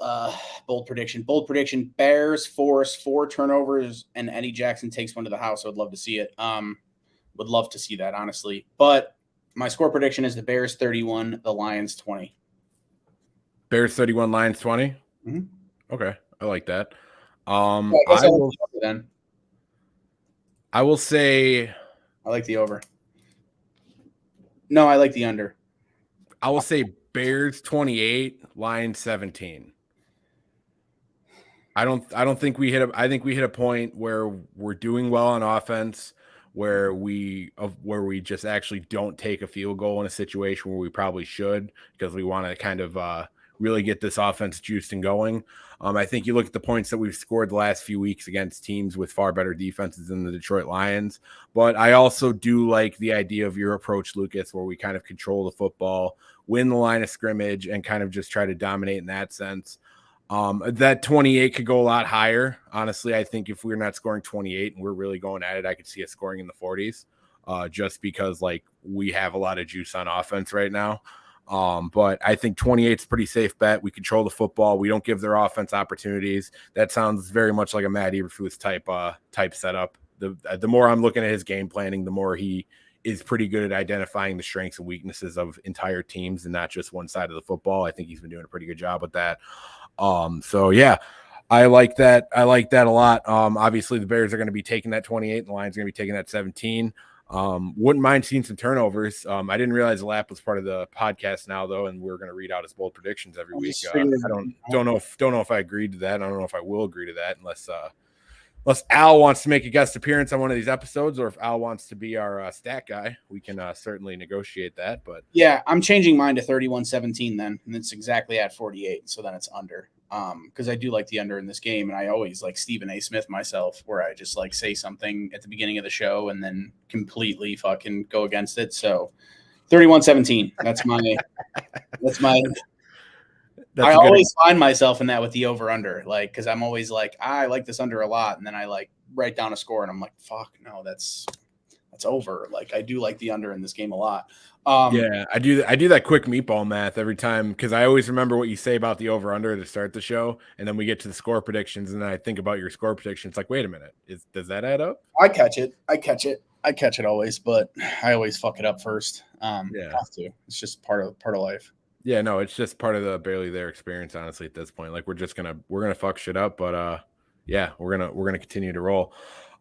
bold prediction. Bold prediction: Bears force 4 turnovers, and Eddie Jackson takes one to the house. I would love to see it. Would love to see that, honestly. But my score prediction is the Bears 31, the Lions 20. Bears 31, Lions 20? Mm-hmm. Okay, I like that. I will say I like the over. No, I like the under. I will say Bears 28, Lions 17. I think we hit a point where we're doing well on offense, where we just actually don't take a field goal in a situation where we probably should, because we want to kind of really get this offense juiced and going. I think you look at the points that we've scored the last few weeks against teams with far better defenses than the Detroit Lions. But I also do like the idea of your approach, Lucas, where we kind of control the football, win the line of scrimmage, and kind of just try to dominate in that sense. That 28 could go a lot higher. Honestly, I think if we're not scoring 28 and we're really going at it, I could see us scoring in the 40s, just because like we have a lot of juice on offense right now. But I think 28 is a pretty safe bet. We control the football. We don't give their offense opportunities. That sounds very much like a Matt Eberflus type setup. The more I'm looking at his game planning, the more he is pretty good at identifying the strengths and weaknesses of entire teams and not just one side of the football. I think he's been doing a pretty good job with that. So yeah, I like that. I like that a lot. Obviously the Bears are going to be taking that 28 and the Lions are going to be taking that 17. Wouldn't mind seeing some turnovers. I didn't realize the lap was part of the podcast now though, and we're going to read out his bold predictions every week. I don't know if I agreed to that. I don't know if I will agree to that unless Al wants to make a guest appearance on one of these episodes, or if Al wants to be our stat guy, we can certainly negotiate that. But yeah, I'm changing mine to 31-17 then, and it's exactly at 48. So then it's under. Because I do like the under in this game, and I always like Stephen A. Smith myself, where I just like say something at the beginning of the show and then completely fucking go against it. So 31-17. That's my. I always find myself in that with the over under, like, because I'm always like, I like this under a lot, and then I like write down a score and I'm like, fuck, no, that's over. Like, I do like the under in this game a lot. Yeah, I do that quick meatball math every time because I always remember what you say about the over under to start the show, and then we get to the score predictions, and then I think about your score prediction. It's like, wait a minute, does that add up? I catch it always, but I always fuck it up first. Yeah, have to. It's just part of life. Yeah, no, it's just part of the barely there experience, honestly, at this point. Like we're gonna fuck shit up, but yeah, we're gonna continue to roll.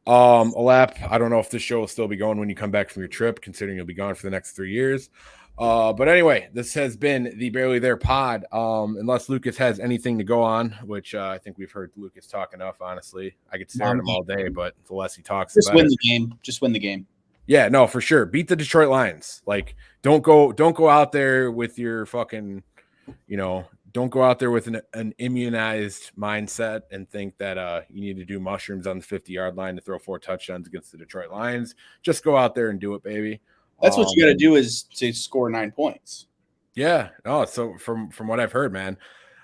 Alap, I don't know if this show will still be going when you come back from your trip, considering you'll be gone for the next 3 years. But anyway, this has been the Barely There pod. Unless Lucas has anything to go on, which I think we've heard Lucas talk enough, honestly. I could stare at him all day, but the less he talks, just win the game. Just win the game. Yeah, no, for sure. Beat the Detroit Lions. Like, don't go out there with your fucking, don't go out there with an immunized mindset and think that you need to do mushrooms on the 50-yard line to throw 4 touchdowns against the Detroit Lions. Just go out there and do it, baby. That's what you got to do is to score 9 points. Yeah. Oh, so from what I've heard, man,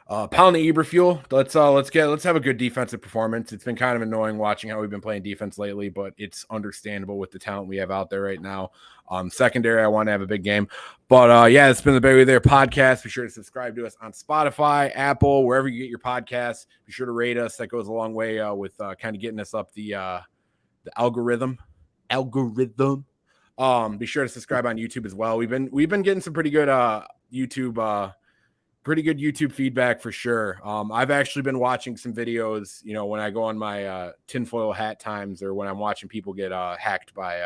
pound the Eberfuel. Let's have a good defensive performance. It's been kind of annoying watching how we've been playing defense lately, but it's understandable with the talent we have out there right now. Secondary, I want to have a big game. But yeah, it's been the Barely There podcast. Be sure to subscribe to us on Spotify, Apple, wherever you get your podcasts. Be sure to rate us. That goes a long way with kind of getting us up the algorithm. Be sure to subscribe on YouTube as well. We've been getting some pretty good YouTube feedback for sure. I've actually been watching some videos, when I go on my tinfoil hat times or when I'm watching people get hacked by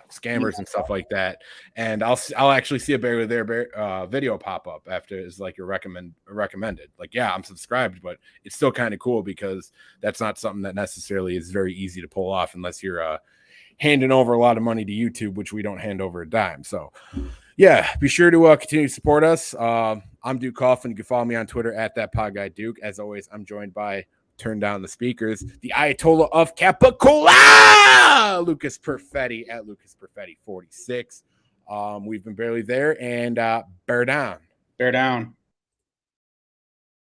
scammers and stuff like that. And I'll actually see a Barely There video pop up after it's like your recommended. Like, yeah, I'm subscribed, but it's still kind of cool because that's not something that necessarily is very easy to pull off unless you're handing over a lot of money to YouTube, which we don't hand over a dime. So yeah, be sure to continue to support us. I'm Duke Coughlin. You can follow me on Twitter at @PodGuyDuke. As always, I'm joined by Turn Down the Speakers, the Ayatollah of Capicola, Lucas Perfetti at Lucas Perfetti 46. We've been Barely There, and bear down. Bear down.